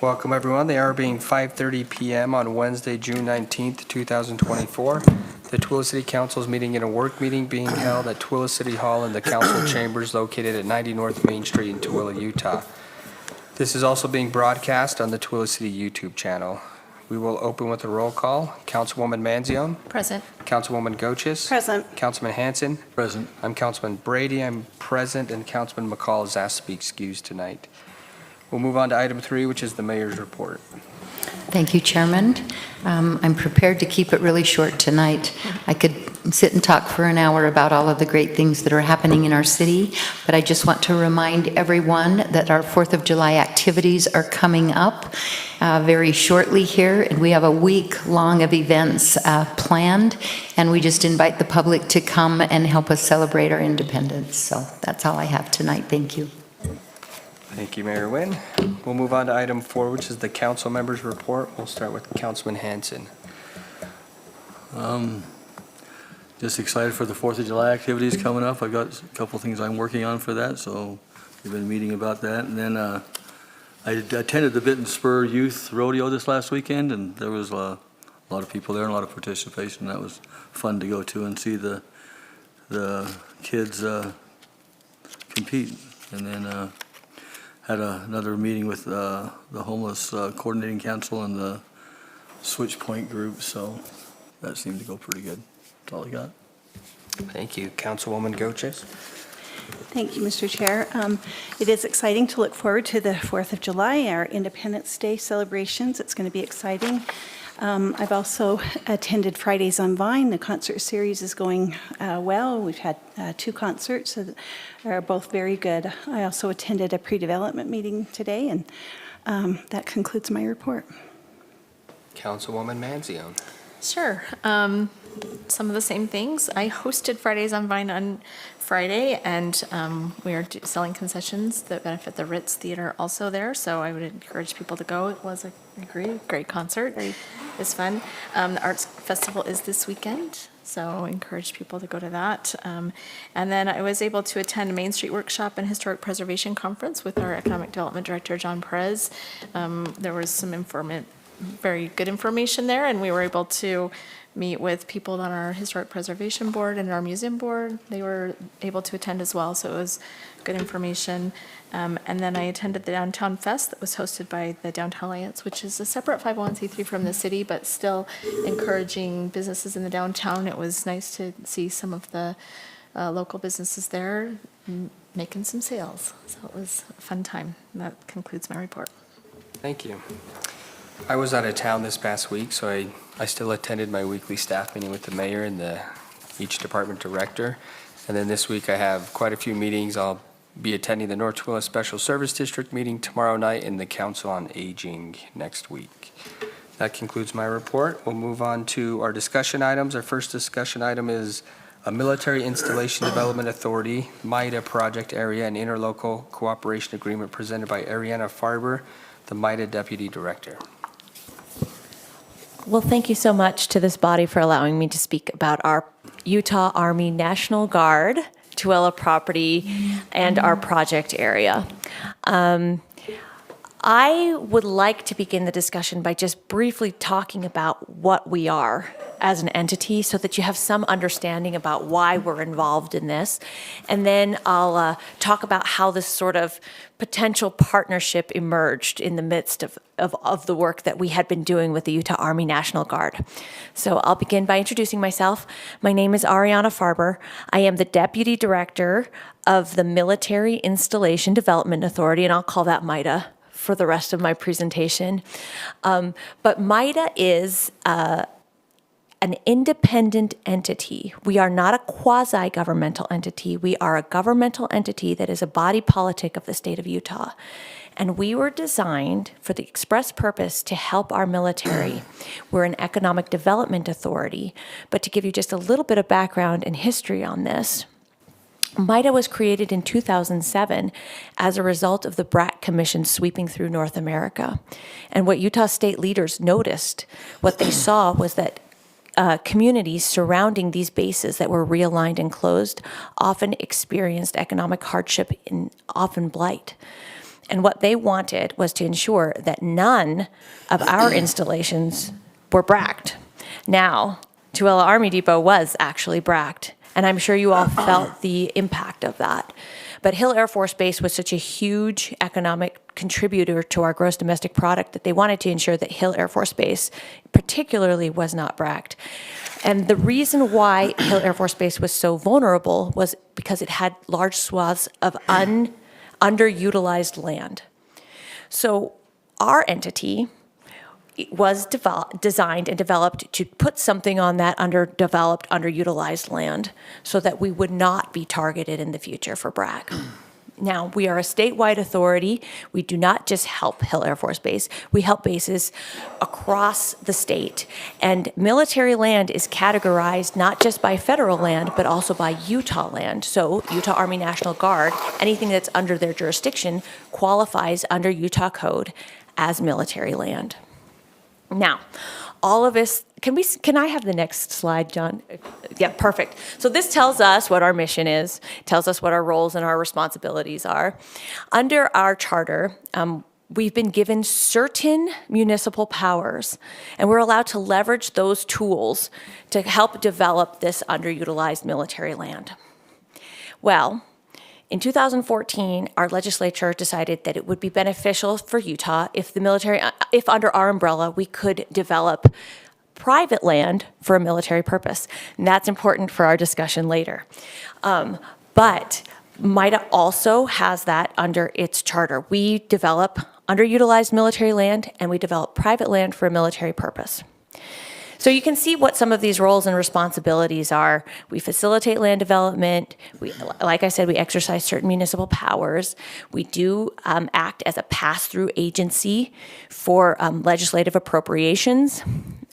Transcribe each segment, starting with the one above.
Welcome, everyone. The hour being 5:30 p.m. on Wednesday, June 19th, 2024. The Tooele City Council is meeting in a work meeting being held at Tooele City Hall in the council chambers located at 90 North Main Street in Tooele, Utah. This is also being broadcast on the Tooele City YouTube channel. We will open with a roll call. Councilwoman Manzione. Present. Councilwoman Goches. Present. Councilman Hanson. Present. I'm Councilman Brady. I'm present, and Councilman McCall is asked to be excused tonight. We'll move on to item 3, which is the mayor's report. Thank you, Chairman. I'm prepared to keep it really short tonight. I could sit and talk for an hour about all of the great things that are happening in our city, but I just want to remind everyone that our 4th of July activities are coming up very shortly here, and we have a week long of events planned, and we just invite the public to come and help us celebrate our independence. So that's all I have tonight. Thank you. Thank you, Mayor Nguyen. We'll move on to item 4, which is the council members' report. We'll start with Councilman Hanson. Just excited for the 4th of July activities coming up. I've got a couple things I'm working on for that, so we've been meeting about that. And then I attended the Benton Spur Youth Rodeo this last weekend, and there was a lot of people there and a lot of participation. That was fun to go to and see the kids compete. And then had another meeting with the Homeless Coordinating Council and the Switch Point group, so that seemed to go pretty good. That's all I got. Thank you. Councilwoman Goches. Thank you, Mr. Chair. It is exciting to look forward to the 4th of July, our Independence Day celebrations. It's going to be exciting. I've also attended Fridays on Vine. The concert series is going well. We've had 2 concerts that are both very good. I also attended a pre-development meeting today, and that concludes my report. Councilwoman Manzione. Sure. Some of the same things. I hosted Fridays on Vine on Friday, and we are selling concessions that benefit the Ritz Theater also there, so I would encourage people to go. It was, I agree, a great concert. It's fun. The Arts Festival is this weekend, so I encourage people to go to that. And then I was able to attend a Main Street Workshop and Historic Preservation Conference with our Economic Development Director, John Perez. There was some very good information there, and we were able to meet with people on our Historic Preservation Board and our Museum Board. They were able to attend as well, so it was good information. And then I attended the Downtown Fest that was hosted by the Downtown Alliance, which is a separate 501c3 from the city, but still encouraging businesses in the downtown. It was nice to see some of the local businesses there making some sales, so it was a fun time. And that concludes my report. Thank you. I was out of town this past week, so I still attended my weekly staff meeting with the mayor and each department director. And then this week I have quite a few meetings. I'll be attending the North Tooele Special Service District meeting tomorrow night and the Council on Aging next week. That concludes my report. We'll move on to our discussion items. Our first discussion item is a Military Installation Development Authority, MIDA project area and interlocal cooperation agreement presented by Ariana Farber, the MIDA Deputy Director. Well, thank you so much to this body for allowing me to speak about our Utah Army National Guard, Tooele property, and our project area. I would like to begin the discussion by just briefly talking about what we are as an entity so that you have some understanding about why we're involved in this. And then I'll talk about how this sort of potential partnership emerged in the midst of the work that we had been doing with the Utah Army National Guard. So I'll begin by introducing myself. My name is Ariana Farber. I am the Deputy Director of the Military Installation Development Authority, and I'll call that MIDA for the rest of my presentation. But MIDA is an independent entity. We are not a quasi-governmental entity. We are a governmental entity that is a body politic of the state of Utah. And we were designed for the express purpose to help our military. We're an economic development authority. But to give you just a little bit of background and history on this, MIDA was created in 2007 as a result of the BRAC Commission sweeping through North America. And what Utah state leaders noticed, what they saw was that communities surrounding these bases that were realigned and closed often experienced economic hardship and often blight. And what they wanted was to ensure that none of our installations were bracked. Now, Tooele Army Depot was actually bracked, and I'm sure you all felt the impact of that. But Hill Air Force Base was such a huge economic contributor to our gross domestic product that they wanted to ensure that Hill Air Force Base particularly was not bracked. And the reason why Hill Air Force Base was so vulnerable was because it had large swaths of underutilized land. So our entity was designed and developed to put something on that underdeveloped, underutilized land so that we would not be targeted in the future for BRAC. Now, we are a statewide authority. We do not just help Hill Air Force Base. We help bases across the state. And military land is categorized not just by federal land, but also by Utah land. So Utah Army National Guard, anything that's under their jurisdiction qualifies under Utah code as military land. Now, all of this, can I have the next slide, John? Yeah, perfect. So this tells us what our mission is, tells us what our roles and our responsibilities are. Under our charter, we've been given certain municipal powers, and we're allowed to leverage those tools to help develop this underutilized military land. Well, in 2014, our legislature decided that it would be beneficial for Utah if the military, if under our umbrella, we could develop private land for a military purpose. And that's important for our discussion later. But MITA also has that under its charter. We develop underutilized military land and we develop private land for a military purpose. So you can see what some of these roles and responsibilities are. We facilitate land development. Like I said, we exercise certain municipal powers. We do act as a pass-through agency for legislative appropriations.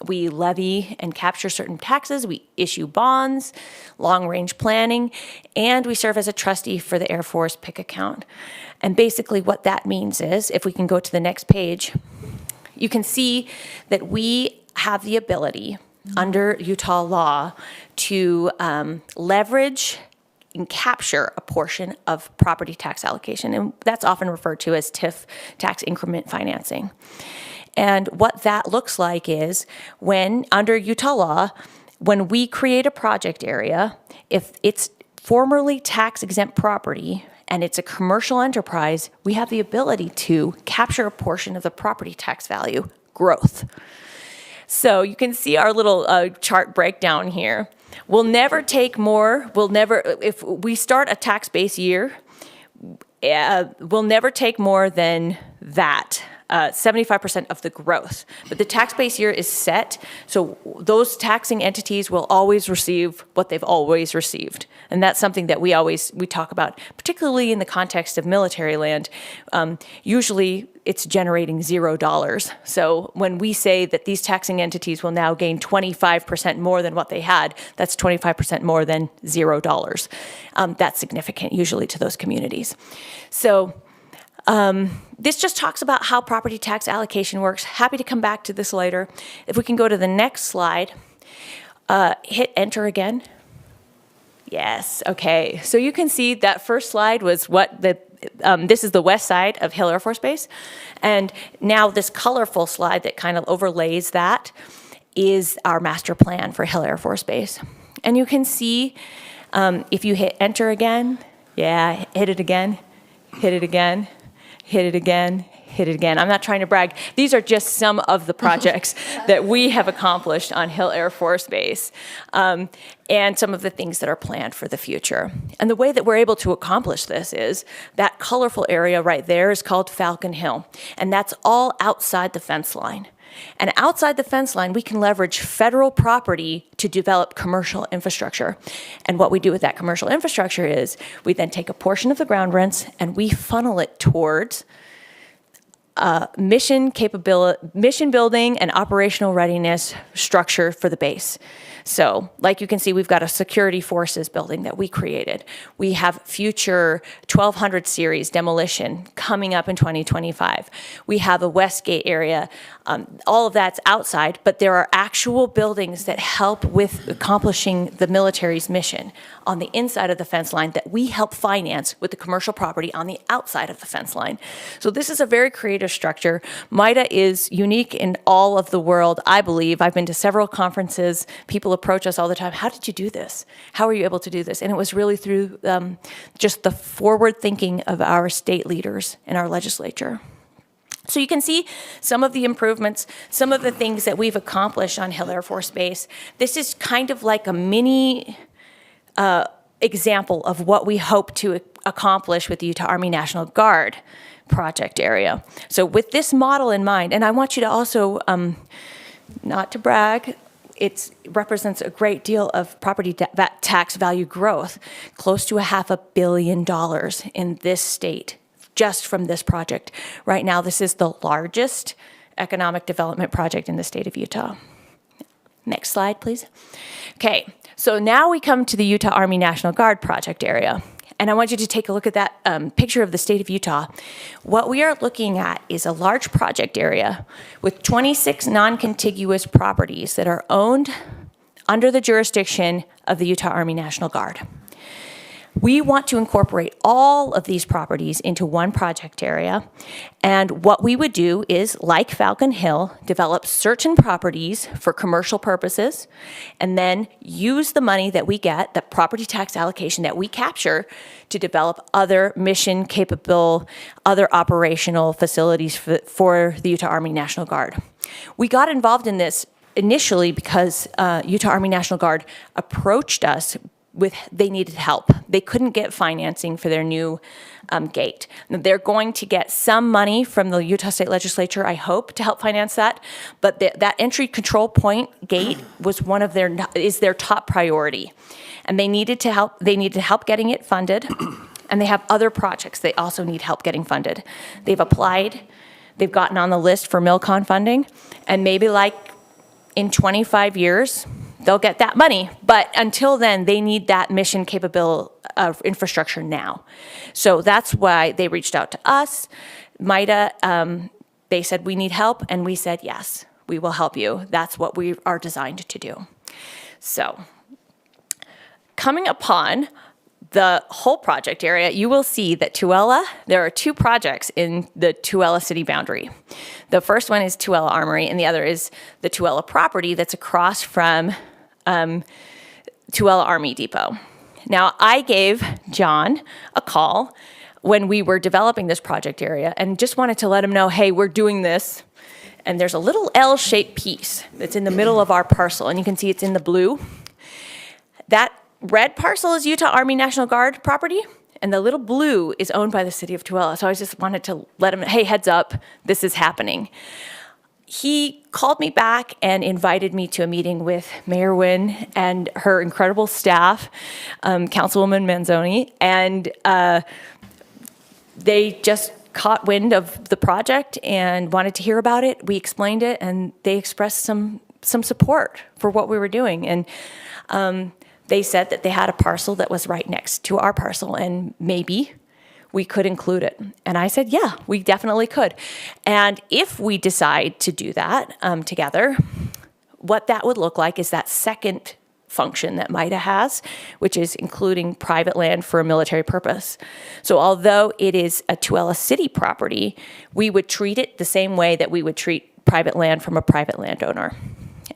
We levy and capture certain taxes. We issue bonds, long-range planning, and we serve as a trustee for the Air Force PIC account. And basically what that means is, if we can go to the next page, you can see that we have the ability under Utah law to leverage and capture a portion of property tax allocation. And that's often referred to as TIF, tax increment financing. And what that looks like is when, under Utah law, when we create a project area, if it's formerly tax exempt property and it's a commercial enterprise, we have the ability to capture a portion of the property tax value growth. So you can see our little chart breakdown here. We'll never take more, if we start a tax base year, we'll never take more than that, 75% of the growth. But the tax base year is set, so those taxing entities will always receive what they've always received. And that's something that we talk about, particularly in the context of military land. Usually it's generating $0. So when we say that these taxing entities will now gain 25% more than what they had, that's 25% more than $0. That's significant usually to those communities. So this just talks about how property tax allocation works. Happy to come back to this later. If we can go to the next slide, hit enter again. Yes, okay. So you can see that first slide was what this is the west side of Hill Air Force Base. And now this colorful slide that kind of overlays that is our master plan for Hill Air Force Base. And you can see if you hit enter again, yeah, hit it again, hit it again, hit it again, hit it again. I'm not trying to brag. These are just some of the projects that we have accomplished on Hill Air Force Base and some of the things that are planned for the future. And the way that we're able to accomplish this is that colorful area right there is called Falcon Hill, and that's all outside the fence line. And outside the fence line, we can leverage federal property to develop commercial infrastructure. And what we do with that commercial infrastructure is we then take a portion of the ground rents and we funnel it towards mission building and operational readiness structure for the base. So, like you can see, we've got a security forces building that we created. We have future 1200 series demolition coming up in 2025. We have a Westgate area. All of that's outside, but there are actual buildings that help with accomplishing the military's mission on the inside of the fence line that we help finance with the commercial property on the outside of the fence line. So this is a very creative structure. MIDA is unique in all of the world, I believe. I've been to several conferences. People approach us all the time. How did you do this? How are you able to do this? And it was really through just the forward thinking of our state leaders and our legislature. So you can see some of the improvements, some of the things that we've accomplished on Hill Air Force Base. This is kind of like a mini example of what we hope to accomplish with the Utah Army National Guard project area. So with this model in mind, and I want you to also, not to brag, it represents a great deal of property tax value growth, close to $500 million in this state, just from this project. Right now, this is the largest economic development project in the state of Utah. Next slide, please. Okay, so now we come to the Utah Army National Guard project area. And I want you to take a look at that picture of the state of Utah. What we are looking at is a large project area with 26 non-contiguous properties that are owned under the jurisdiction of the Utah Army National Guard. We want to incorporate all of these properties into one project area. And what we would do is, like Falcon Hill, develop certain properties for commercial purposes, and then use the money that we get, the property tax allocation that we capture, to develop other mission capable, other operational facilities for the Utah Army National Guard. We got involved in this initially because Utah Army National Guard approached us they needed help. They couldn't get financing for their new gate. They're going to get some money from the Utah State Legislature, I hope, to help finance that. But that entry control point gate was is their top priority, and they needed help getting it funded. And they have other projects they also need help getting funded. They've applied. They've gotten on the list for MilCon funding, and maybe like in 25 years. They'll get that money, but until then, they need that mission capable infrastructure now. So that's why they reached out to us. MIDA, they said, we need help, and we said, yes, we will help you. That's what we are designed to do. So coming upon the whole project area, you will see that Tooele, there are two projects in the Tooele city boundary. The first one is Tooele Armory, and the other is the Tooele property that's across from Tooele Army Depot. Now, I gave John a call when we were developing this project area and just wanted to let him know, hey, we're doing this. And there's a little L-shaped piece that's in the middle of our parcel, and you can see it's in the blue. That red parcel is Utah Army National Guard property, and the little blue is owned by the city of Tooele. So I just wanted to let him know, hey, heads up, this is happening. He called me back and invited me to a meeting with Mayor Wynn and her incredible staff, Councilwoman Manzoni, and they just caught wind of the project and wanted to hear about it. We explained it, and they expressed some support for what we were doing. And they said that they had a parcel that was right next to our parcel, and maybe we could include it. And I said, yeah, we definitely could. And if we decide to do that together, what that would look like is that second function that MIDA has, which is including private land for a military purpose. So although it is a Tooele City property, we would treat it the same way that we would treat private land from a private landowner.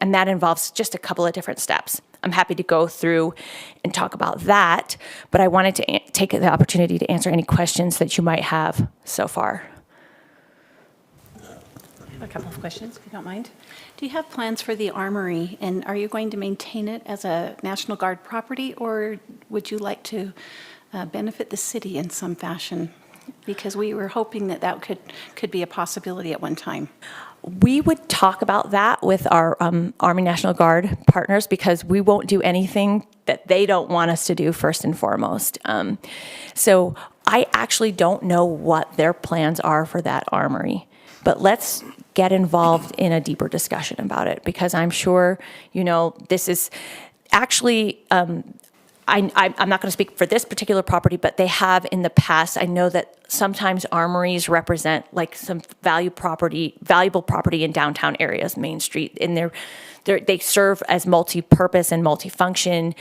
And that involves just a couple of different steps. I'm happy to go through and talk about that, but I wanted to take the opportunity to answer any questions that you might have so far. I have a couple of questions, if you don't mind. Do you have plans for the armory, and are you going to maintain it as a National Guard property, or would you like to benefit the city in some fashion? Because we were hoping that could be a possibility at one time. We would talk about that with our Army National Guard partners, because we won't do anything that they don't want us to do first and foremost. So I actually don't know what their plans are for that armory. but let's get involved in a deeper discussion about it, because I'm sure, this is actually, I'm not going to speak for this particular property, but they have in the past. I know that sometimes armories represent like some valuable property in downtown areas, Main Street, and they serve as multi-purpose and multi-function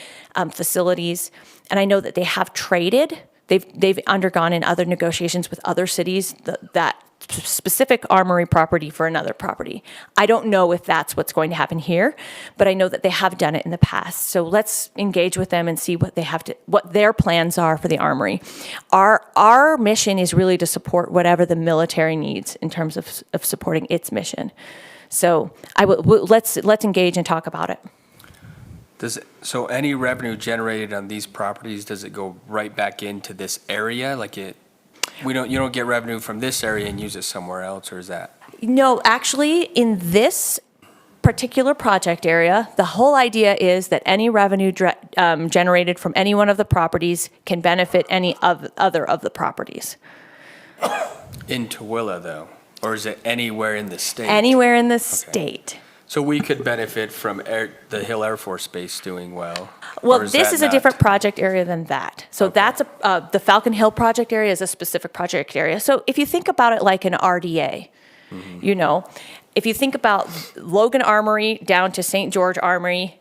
facilities. And I know that they have traded. They've undergone in other negotiations with other cities that specific armory property for another property. I don't know if that's what's going to happen here, but I know that they have done it in the past. So let's engage with them and see what their plans are for the armory. Our mission is really to support whatever the military needs in terms of supporting its mission. So let's engage and talk about it. So any revenue generated on these properties, does it go right back into this area? You don't get revenue from this area and use it somewhere else, or is that? No, actually, in this particular project area, the whole idea is that any revenue generated from any one of the properties can benefit any other of the properties. In Tooele, though? Or is it anywhere in the state? Anywhere in the state. So we could benefit from the Hill Air Force Base doing well? Well, or this that is a not? different project area than that. So Okay. that's the Falcon Hill project area is a specific project area. So if you think about it like an RDA, if you think about Logan Armory down to St. George Armory,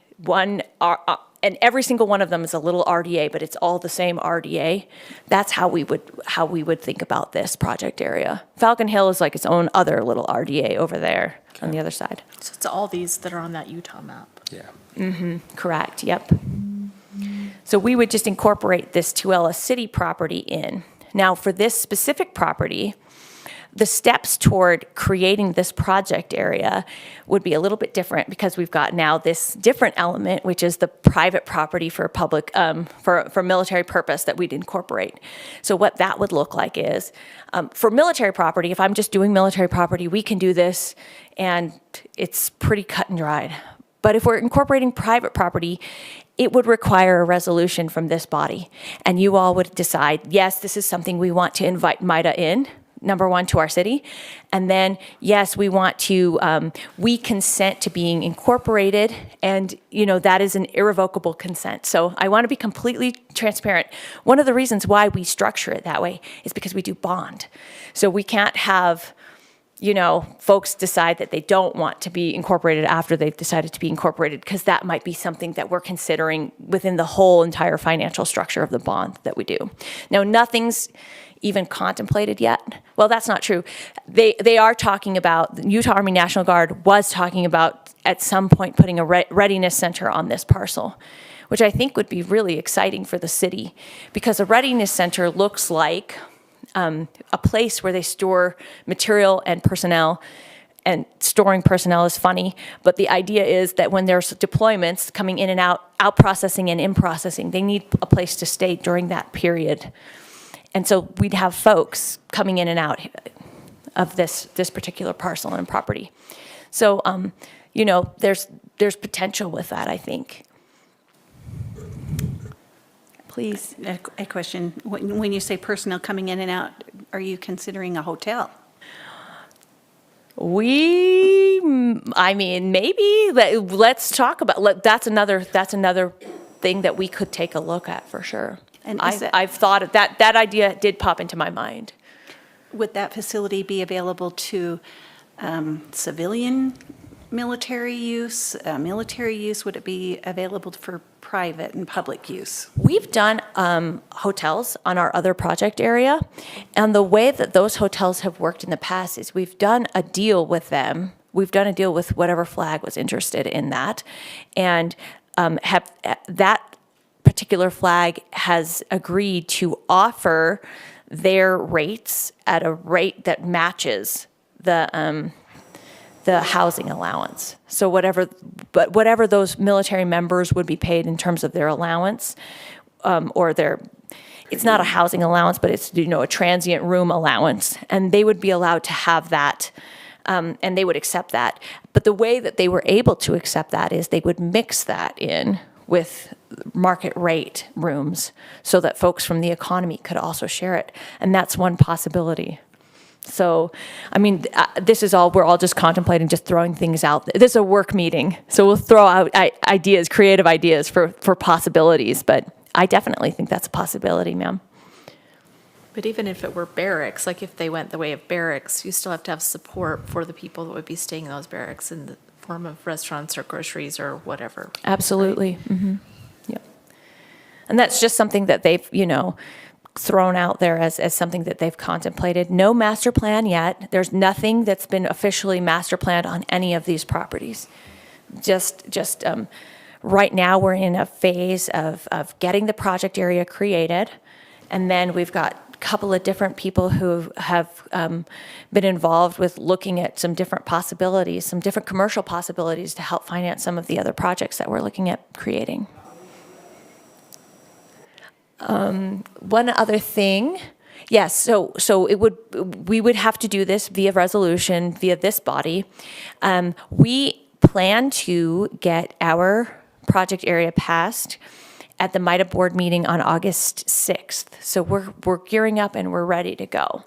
and every single one of them is a little RDA, but it's all the same RDA. That's how we would think about this project area. Falcon Hill is like its own other little RDA over there on the other side. So it's all these that are on that Utah map. Yeah. Correct, yep. So we would just incorporate this Tooele City property in. Now, for this specific property, the steps toward creating this project area would be a little bit different, because we've got now this different element, which is the private property for public, for military purpose that we'd incorporate. So what that would look like is, for military property, if I'm just doing military property, we can do this, and it's pretty cut and dried. But if we're incorporating private property, it would require a resolution from this body. And you all would decide, yes, this is something we want to invite MIDA in, number one, to our city. And then, yes, we want to, we consent to being incorporated. And, that is an irrevocable consent. So I want to be completely transparent. One of the reasons why we structure it that way is because we do bond. So we can't have, folks decide that they don't want to be incorporated after they've decided to be incorporated, because that might be something that we're considering within the whole entire financial structure of the bond that we do. Now, nothing's even contemplated yet. Well, that's not true. They are talking about, the Utah Army National Guard was talking about at some point putting a readiness center on this parcel, which I think would be really exciting for the city, because a readiness center looks like a place where they store material and personnel. And storing personnel is funny, but the idea is that when there's deployments coming in and out processing and in processing, they need a place to stay during that period. And so we'd have folks coming in and out of this particular parcel and property. So, there's potential with that, I think. Please. A question. When you say personnel coming in and out, are you considering a hotel? Maybe. Let's talk about. That's another thing that we could take a look at for sure. And I've thought of that. That idea did pop into my mind. Would that facility be available to civilian military use? Military use? Would it be available for private and public use? We've done hotels on our other project area, and the way that those hotels have worked in the past is we've done a deal with them. We've done a deal with whatever flag was interested in that, and that particular flag has agreed to offer their rates at a rate that matches the housing allowance. So whatever those military members would be paid in terms of their allowance, it's not a housing allowance, but it's a transient room allowance, and they would be allowed to have that, and they would accept that. But the way that they were able to accept that is they would mix that in with market rate rooms so that folks from the economy could also share it, and that's one possibility. So, I mean, this is all, we're all just contemplating, just throwing things out. This is a work meeting, so we'll throw out ideas, creative ideas for possibilities, but I definitely think that's a possibility, ma'am. But even if it were barracks, like if they went the way of barracks, you still have to have support for the people that would be staying in those barracks in the form of restaurants or groceries or whatever. Absolutely. Yep. And that's just something that they've, thrown out there as something that they've contemplated. No master plan yet. There's nothing that's been officially master planned on any of these properties. Just right now, we're in a phase of getting the project area created. And then we've got a couple of different people who have been involved with looking at some different possibilities, some different commercial possibilities to help finance some of the other projects that we're looking at creating. One other thing, yes, so we would have to do this via resolution, via this body. We plan to get our project area passed at the MITA board meeting on August 6th. So we're gearing up and we're ready to go.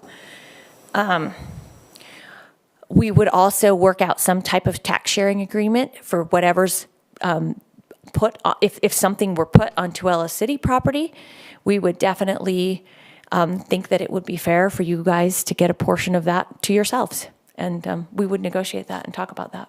We would also work out some type of tax sharing agreement for whatever's if something were put on Tooele City property, we would definitely think that it would be fair for you guys to get a portion of that to yourselves. And we would negotiate that and talk about that.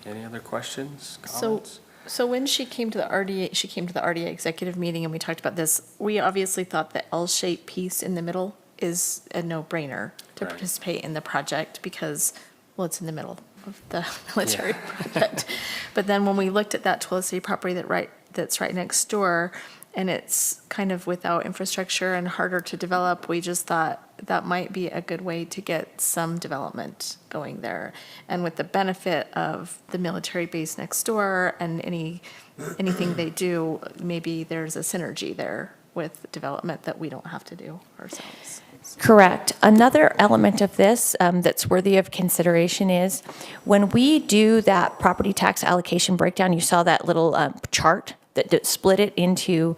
Any other questions, So, comments? so when she came to the RDA executive meeting and we talked about this, we obviously thought the L-shaped piece in the middle is a no-brainer to Right. participate in the project because, well, it's in the middle of the military project. But then when we looked at that Tooele City property that's right next door, and it's kind of without infrastructure and harder to develop, we just thought that might be a good way to get some development going there. And with the benefit of the military base next door and anything they do, maybe there's a synergy there with development that we don't have to do ourselves. Correct. Another element of this that's worthy of consideration is when we do that property tax allocation breakdown, you saw that little chart that split it into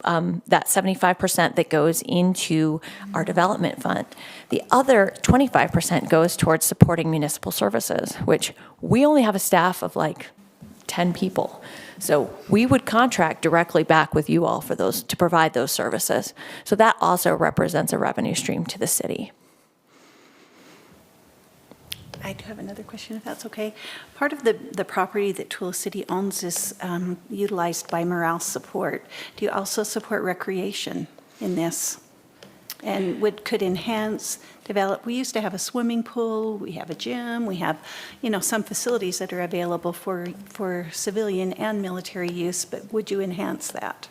that 75% that goes into our development fund. The other 25% goes towards supporting municipal services, which we only have a staff of like 10 people. So we would contract directly back with you all for those, to provide those services. So that also represents a revenue stream to the city. I do have another question, if that's okay. Part of the property that Tooele City owns is utilized by morale support. Do you also support recreation in this? And could enhance, develop, we used to have a swimming pool, we have a gym, we have, some facilities that are available for civilian and military use, but would you enhance that?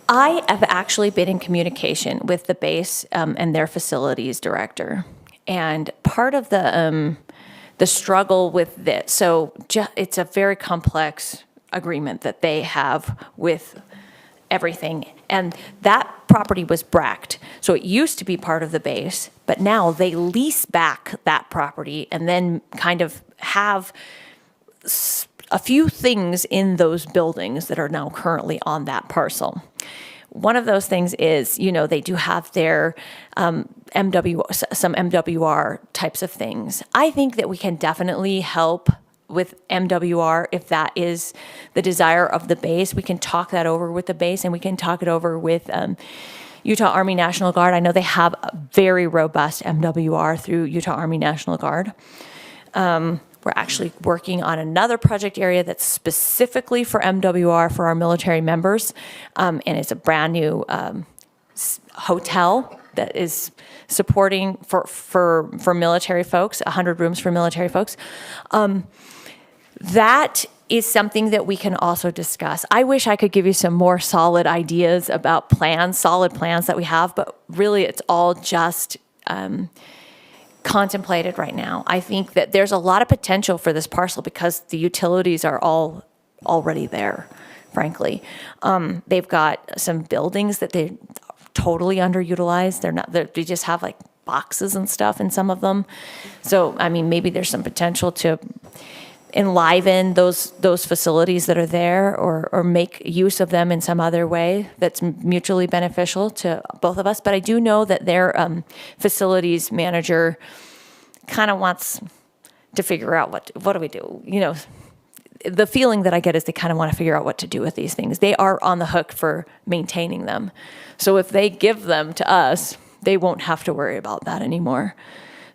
I have actually been in communication with the base and their facilities director. And part of the struggle with this, so it's a very complex agreement that they have with everything. And that property was bracked. So it used to be part of the base, but now they lease back that property and then kind of have a few things in those buildings that are now currently on that parcel. One of those things is, they do have their some MWR types of things. I think that we can definitely help with MWR if that is the desire of the base. We can talk that over with the base, and we can talk it over with Utah Army National Guard. I know they have a very robust MWR through Utah Army National Guard. We're actually working on another project area that's specifically for MWR for our military members, and it's a brand new hotel that is supporting for military folks, 100 rooms for military folks. That is something that we can also discuss. I wish I could give you some more solid ideas about solid plans that we have, but really it's all just contemplated right now. I think that there's a lot of potential for this parcel because the utilities are all already there, frankly. They've got some buildings that they're totally underutilized. They just have like boxes and stuff in some of them. So, maybe there's some potential to enliven those facilities that are there, or make use of them in some other way that's mutually beneficial to both of us. But I do know that their facilities manager kind of wants to figure out what do we do. The feeling that I get is they kind of want to figure out what to do with these things. They are on the hook for maintaining them. So if they give them to us, they won't have to worry about that anymore.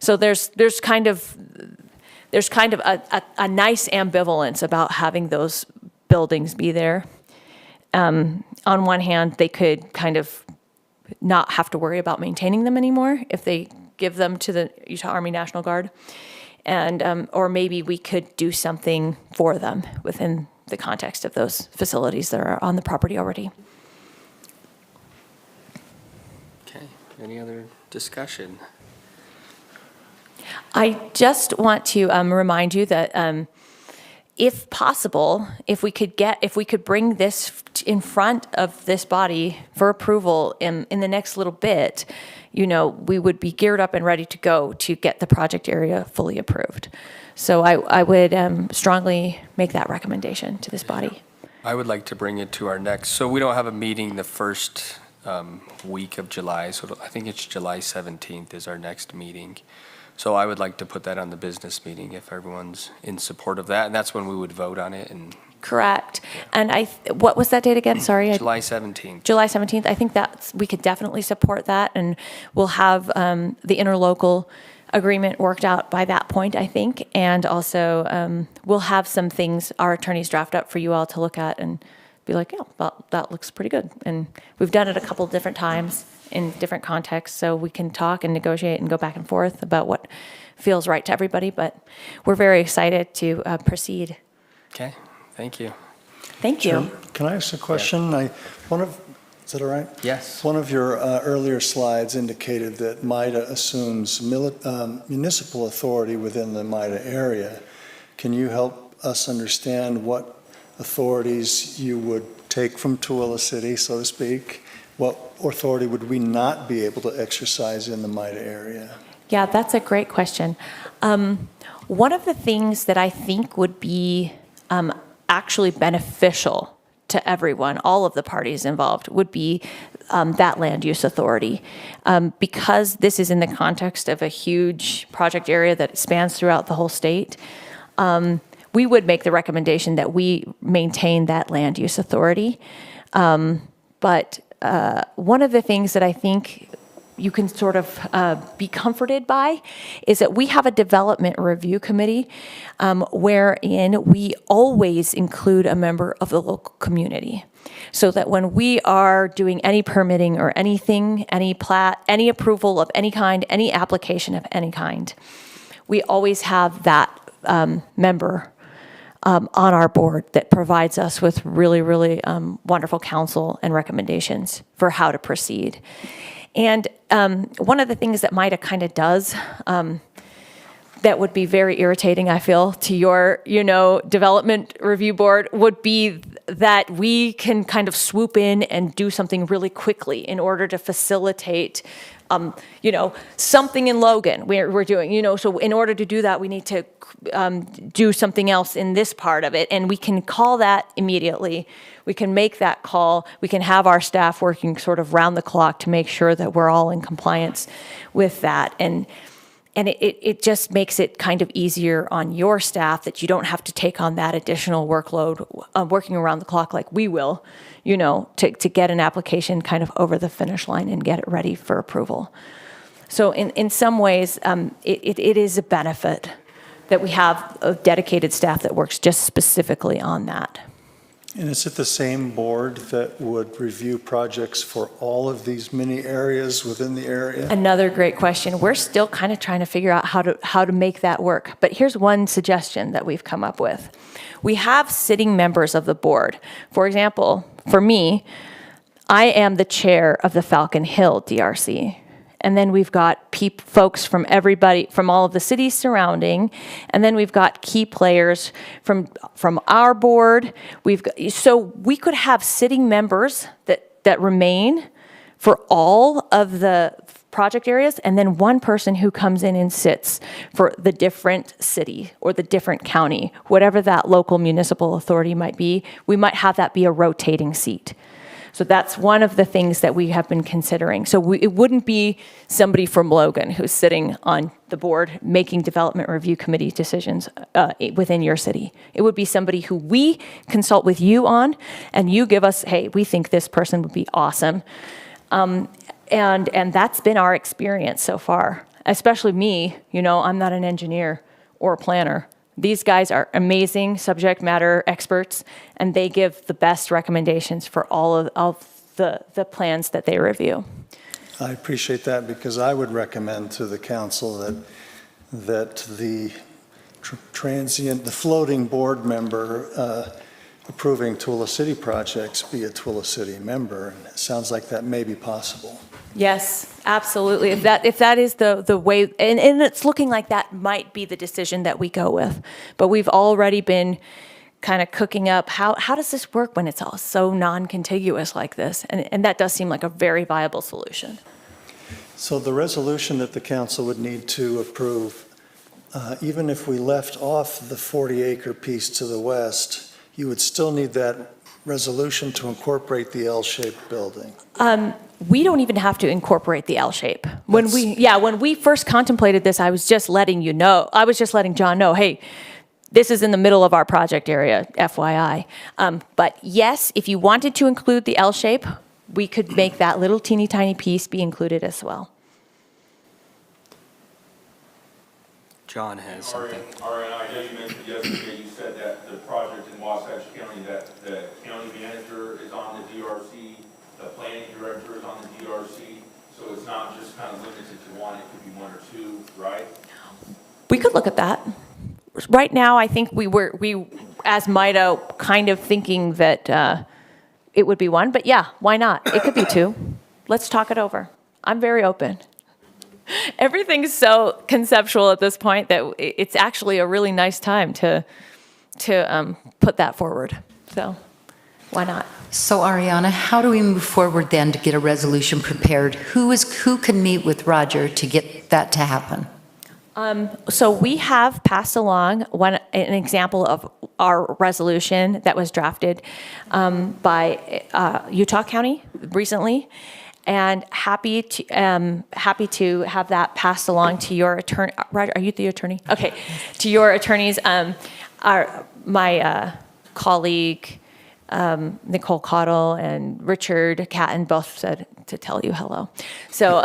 So there's kind of a nice ambivalence about having those buildings be there. On one hand, they could kind of not have to worry about maintaining them anymore if they give them to the Utah Army National Guard. And or maybe we could do something for them within the context of those facilities that are on the property already. Okay, any other discussion? I just want to remind you that if possible, if we could bring this in front of this body for approval in the next little bit, we would be geared up and ready to go to get the project area fully approved. So I would strongly make that recommendation to this body. I would like to bring it to our next, so we don't have a meeting the first week of July, so I think it's July 17th is our next meeting. So I would like to put that on the business meeting if everyone's in support of that, and that's when we would vote on it. And correct. And what was that date again? Sorry. July 17th. July 17th. I think we could definitely support that, and we'll have the interlocal agreement worked out by that point, I think. And also we'll have some things our attorneys draft up for you all to look at and be like, yeah, well, that looks pretty good. And we've done it a couple different times in different contexts, so we can talk and negotiate and go back and forth about what feels right to everybody. But we're very excied to proceed. Okay, thank you. Thank you. Can I ask a question? Is that all right? Yes. One of your earlier slides indicated that MIDA assumes municipal authority within the MIDA area. Can you help us understand what authorities you would take from Tooele City, so to speak? What authority would we not be able to exercise in the MIDA area? Yeah, that's a great question. One of the things that I think would be actually beneficial to everyone, all of the parties involved, would be that land use authority. Because this is in the context of a huge project area that spans throughout the whole state, we would make the recommendation that we maintain that land use authority. But one of the things that I think you can sort of be comforted by is that we have a development review committee wherein we always include a member of the local community, so that when we are doing any permitting or anything, any plat, any approval of any kind, any application of any kind, we always have that member on our board that provides us with really, really wonderful counsel and recommendations for how to proceed. And one of the things that MIDA kind of does that would be very irritating, I feel, to your, development review board would be that we can kind of swoop in and do something really quickly in order to facilitate something in Logan we're doing, so in order to do that, we need to do something else in this part of it. And we can call that immediately. We can make that call. We can have our staff working sort of round the clock to make sure that we're all in compliance with that. And it just makes it kind of easier on your staff that you don't have to take on that additional workload working around the clock like we will, to get an application kind of over the finish line and get it ready for approval. So in some ways, it is a benefit that we have a dedicated staff that works just specifically on that. And is it the same board that would review projects for all of these mini areas within the area? Another great question. We're still kind of trying to figure out how to make that work. But here's one suggestion that we've come up with. We have sitting members of the board. For example, for me, I am the chair of the Falcon Hill DRC. And then we've got folks from all of the cities surrounding, and then we've got key players from our board. So we could have sitting members that remain for all of the project areas, and then one person who comes in and sits for the different city or the different county, whatever that local municipal authority might be. We might have that be a rotating seat. So that's one of the things that we have been considering. So it wouldn't be somebody from Logan who's sitting on the board making development review committee decisions within your city. It would be somebody who we consult with you on, and you give us, hey, we think this person would be awesome. And that's been our experience so far, especially me. You know, I'm not an engineer or a planner. These guys are amazing subject matter experts, and they give the best recommendations for all of the plans that they review. I appreciate that, because I would recommend to the council that the the floating board member approving Tooele City projects be a Tooele City member. And it sounds like that may be possible. Yes, absolutely. If that is the way, and it's looking like that might be the decision that we go with. But we've already been kind of cooking up, how does this work when it's all so non-contiguous like this? And that does seem like a very viable solution. So the resolution that the council would need to approve, even if we left off the 40-acre piece to the west, you would still need that resolution to incorporate the L-shaped building. We don't even have to incorporate the L shape. When we first contemplated this, I was just letting John know, hey, this is in the middle of our project area, FYI. But yes, if you wanted to include the L shape, we could make that little teeny tiny piece be included as well. John has something. Ariana, I know you mentioned yesterday, you said that the project in Wasatch County, that the county manager is on the DRC, the planning director is on the DRC, so it's not just kind of limited to one, it could be one or two, right? We could look at that. Right now, I think we as MIDA, kind of thinking that it would be one, but yeah, why not? It could be two. Let's talk it over. I'm very open. Everything's so conceptual at this point that it's actually a really nice time to put that forward. So why not? So Ariana, how do we move forward then to get a resolution prepared? Who can meet with Roger to get that to happen? So we have passed along an example of our resolution that was drafted by Utah County recently, and happy to have that passed along to your attorney. Roger, are you the attorney? Okay, to your attorneys. My colleague Nicole Cottle and Richard Catton both said to tell you hello. So.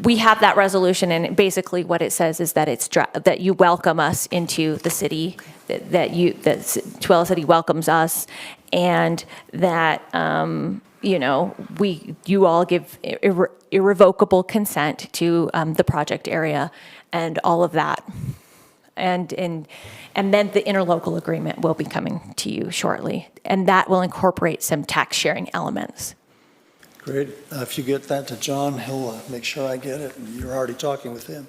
We have that resolution, and basically what it says is that that you welcome us into the city, that Tooele City welcomes us, and that you all give irrevocable consent to the project area and all of that, and then the interlocal agreement will be coming to you shortly, and that will incorporate some tax sharing elements. Great. If you get that to John, he'll make sure I get it, and you're already talking with him.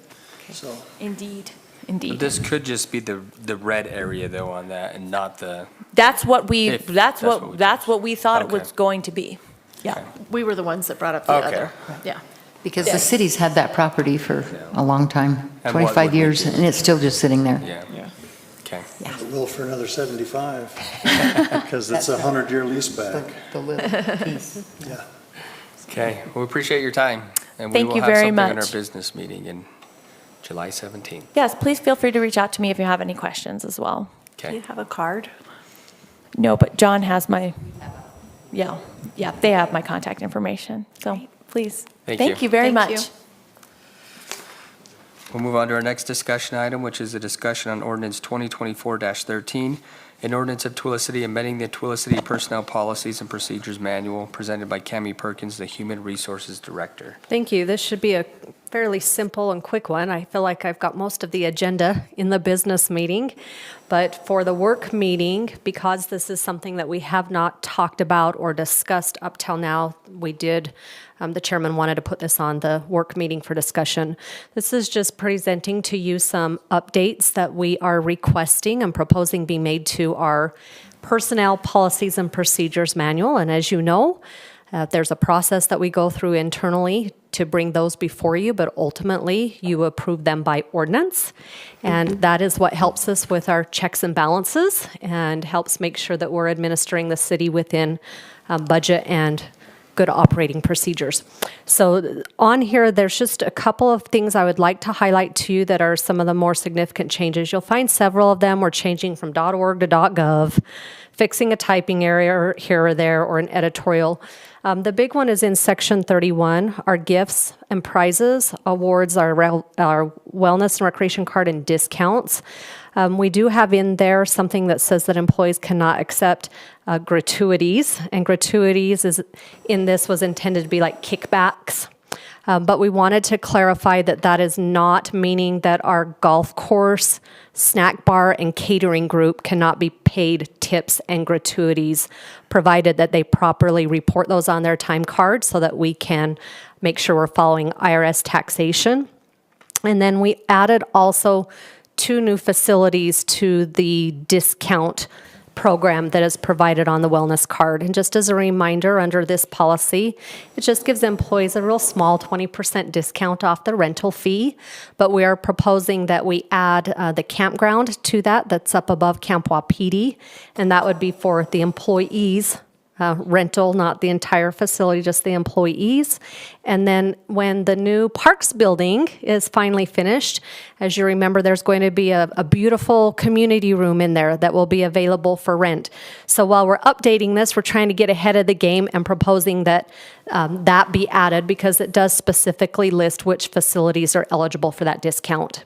So. Indeed. But this could just be the red area though on that, and not the. That's what we If that's that's what we thought Okay. it was going to be. Yeah. Okay. We were the ones that brought up the Okay. other. Yeah. Because the city's had that property for a long time, And what 25 would we years, do? and it's still just sitting there. Yeah. Okay. It will for another 75, because it's a 100-year lease back. The little piece. Yeah. Okay. Well, we appreciate your time, and Thank we you will have very something in our much. business meeting in July 17th. Yes, please feel free to reach out to me if you have any questions as well. Do you Okay. have a card? No, but John has my, yeah, they have my contact information. So please. Thank you. very Thank much. you. We'll move on to our next discussion item, which is a discussion on ordinance 2024-13, an ordinance of Tooele City amending the Tooele City Personnel Policies and Procedures Manual, presented by Cammie Perkins, the Human Resources Director. Thank you. This should be a fairly simple and quick one. I feel like I've got most of the agenda in the business meeting. But for the work meeting, because this is something that we have not talked about or discussed up till now, the chairman wanted to put this on the work meeting for discussion. This is just presenting to you some updates that we are requesting and proposing be made to our Personnel Policies and Procedures Manual. And as you know, There's a process that we go through internally to bring those before you, but ultimately you approve them by ordinance. And that is what helps us with our checks and balances and helps make sure that we're administering the city within budget and good operating procedures. So on here, there's just a couple of things I would like to highlight to you that are some of the more significant changes. You'll find several of them. We're changing from .org to .gov, fixing a typing error here or there, or an editorial. The big one is in section 31, our gifts and prizes, awards, our wellness and recreation card and discounts. We do have in there something that says that employees cannot accept gratuities, and gratuities is in this was intended to be like kickbacks. But we wanted to clarify that that is not meaning that our golf course, snack bar, and catering group cannot be paid tips and gratuities, provided that they properly report those on their time card so that we can make sure we're following IRS taxation. And then we added also 2 new facilities to the discount program that is provided on the wellness card. And just as a reminder, under this policy, it just gives employees a real small 20% discount off the rental fee. But we are proposing that we add the campground to that. That's up above Camp Wapiti. And that would be for the employees rental, not the entire facility, just the employees. And then when the new parks building is finally finished, as you remember, there's going to be a beautiful community room in there that will be available for rent. So while we're updating this, we're trying to get ahead of the game and proposing that that be added because it does specifically list which facilities are eligible for that discount.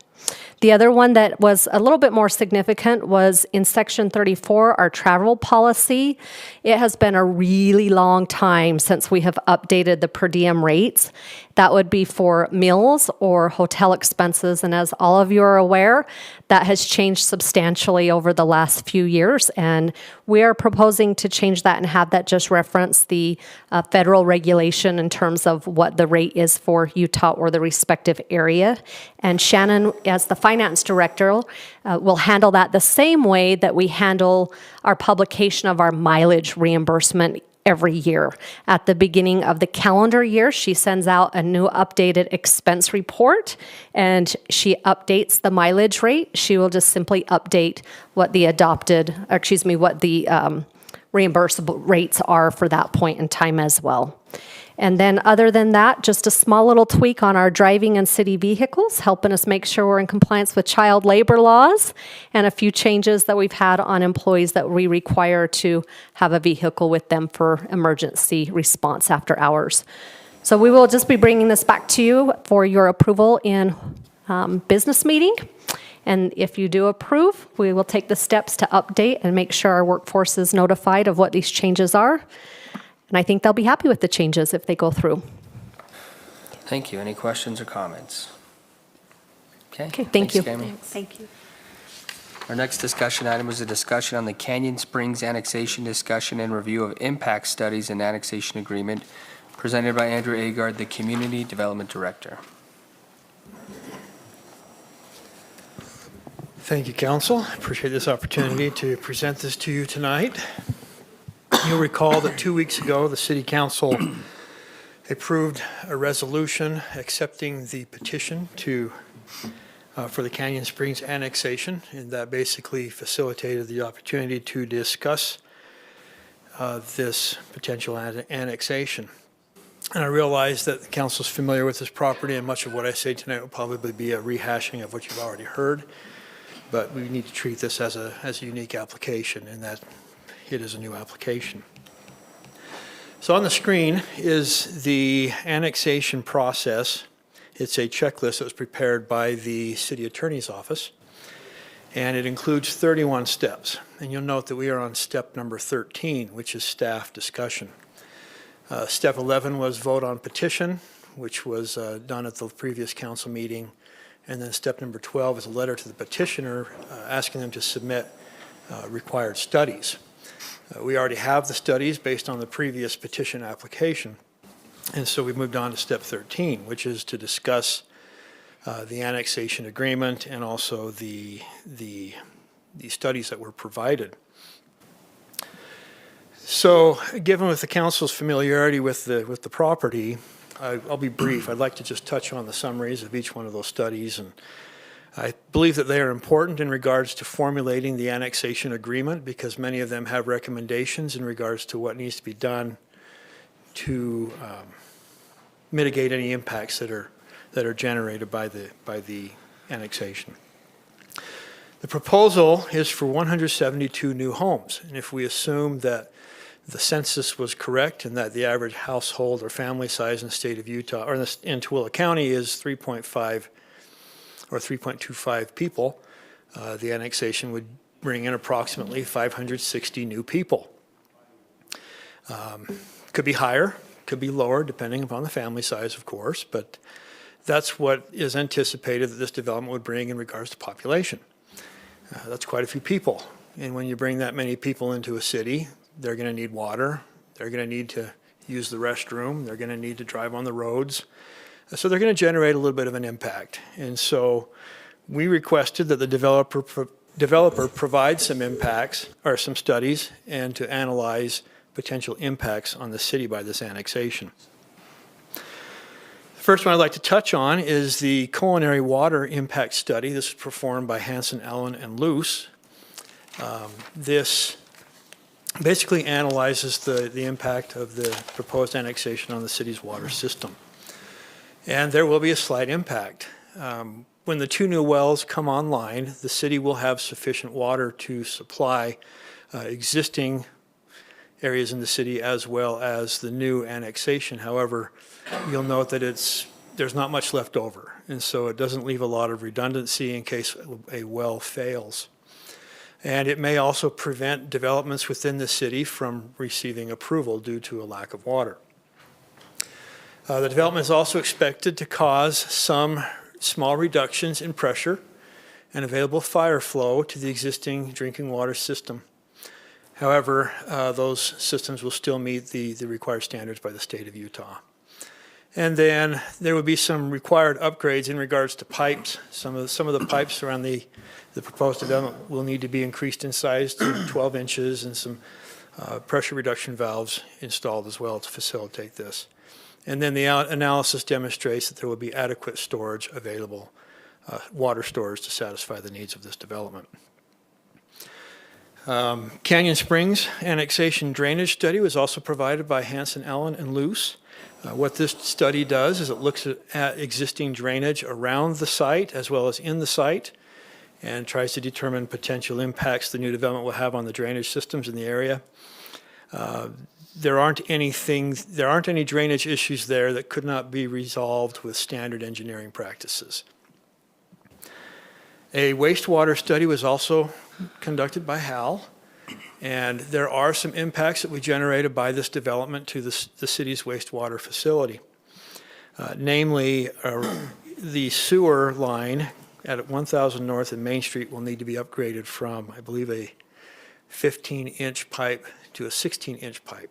The other one that was a little bit more significant was in section 34, our travel policy. It has been a really long time since we have updated the per diem rates. That would be for meals or hotel expenses. And as all of you are aware, that has changed substantially over the last few years. And we are proposing to change that and have that just reference the federal regulation in terms of what the rate is for Utah or the respective area. And Shannon, as the finance director, will handle that the same way that we handle our publication of our mileage reimbursement every year. At the beginning of the calendar year, she sends out a new updated expense report and she updates the mileage rate. She will just simply update what the reimbursable rates are for that point in time as well. And then other than that, just a small little tweak on our driving and city vehicles, helping us make sure we're in compliance with child labor laws, and a few changes that we've had on employees that we require to have a vehicle with them for emergency response after hours. So we will just be bringing this back to you for your approval in business meeting. And if you do approve, we will take the steps to update and make sure our workforce is notified of what these changes are. And I think they'll be happy with the changes if they go through. Thank you. Any questions or comments? Okay, thank Thanks, you. Cameron. Thank you. Our next discussion item is a discussion on the Canyon Springs annexation discussion and review of impact studies and annexation agreement presented by Andrew Agard, the Community Development Director. Thank you, Council. I appreciate this opportunity to present this to you tonight. You'll recall that 2 weeks ago, the City Council approved a resolution accepting the petition for the Canyon Springs annexation, and that basically facilitated the opportunity to discuss this potential annexation. And I realize that the Council's familiar with this property, and much of what I say tonight will probably be a rehashing of what you've already heard, but we need to treat this as a unique application, in that it is a new application. So on the screen is the annexation process. It's a checklist that was prepared by the City Attorney's Office, and it includes 31 steps. And you'll note that we are on step number 13, which is staff discussion. Step 11 was vote on petition, which was done at the previous council meeting. And then step number 12 is a letter to the petitioner asking them to submit required studies. We already have the studies based on the previous petition application. And so we moved on to step 13, which is to discuss the annexation agreement and also the studies that were provided. So, given with the council's familiarity with the property, I'll be brief. I'd like to just touch on the summaries of each one of those studies, and I believe that they are important in regards to formulating the annexation agreement because many of them have recommendations in regards to what needs to be done to mitigate any impacts that are generated by the annexation. The proposal is for 172 new homes, and if we assume that the census was correct and that the average household or family size in the state of Utah or in Tooele County is 3.5 or 3.25 people, the annexation would bring in approximately 560 new people. Could be higher, could be lower, depending upon the family size, of course, but that's what is anticipated that this development would bring in regards to population. That's quite a few people. And when you bring that many people into a city, they're going to need water, they're going to need to use the restroom, they're going to need to drive on the roads. So they're going to generate a little bit of an impact. And so we requested that the developer provide some impacts or some studies and to analyze potential impacts on the city by this annexation. The first one I'd like to touch on is the culinary water impact study. This is performed by Hansen, Allen, and Luce. This basically analyzes the impact of the proposed annexation on the city's water system. And there will be a slight impact. When the two new wells come online, the city will have sufficient water to supply existing areas in the city as well as the new annexation. However, you'll note that there's not much left over, and so it doesn't leave a lot of redundancy in case a well fails. And it may also prevent developments within the city from receiving approval due to a lack of water. The development is also expected to cause some small reductions in pressure and available fire flow to the existing drinking water system. However, those systems will still meet the required standards by the state of Utah. And then there will be some required upgrades in regards to pipes. Some of the pipes around the proposed development will need to be increased in size to 12 inches and some pressure reduction valves installed as well to facilitate this. And then the analysis demonstrates that there will be adequate storage available, water storage to satisfy the needs of this development. Canyon Springs annexation drainage study was also provided by Hansen, Allen, and Luce. What this study does is it looks at existing drainage around the site as well as in the site and tries to determine potential impacts the new development will have on the drainage systems in the area. There aren't any drainage issues there that could not be resolved with standard engineering practices. A wastewater study was also conducted by HAL, and there are some impacts that we generated by this development to the city's wastewater facility. Namely, the sewer line at 1000 North and Main Street will need to be upgraded from, I believe, a 15-inch pipe to a 16-inch pipe.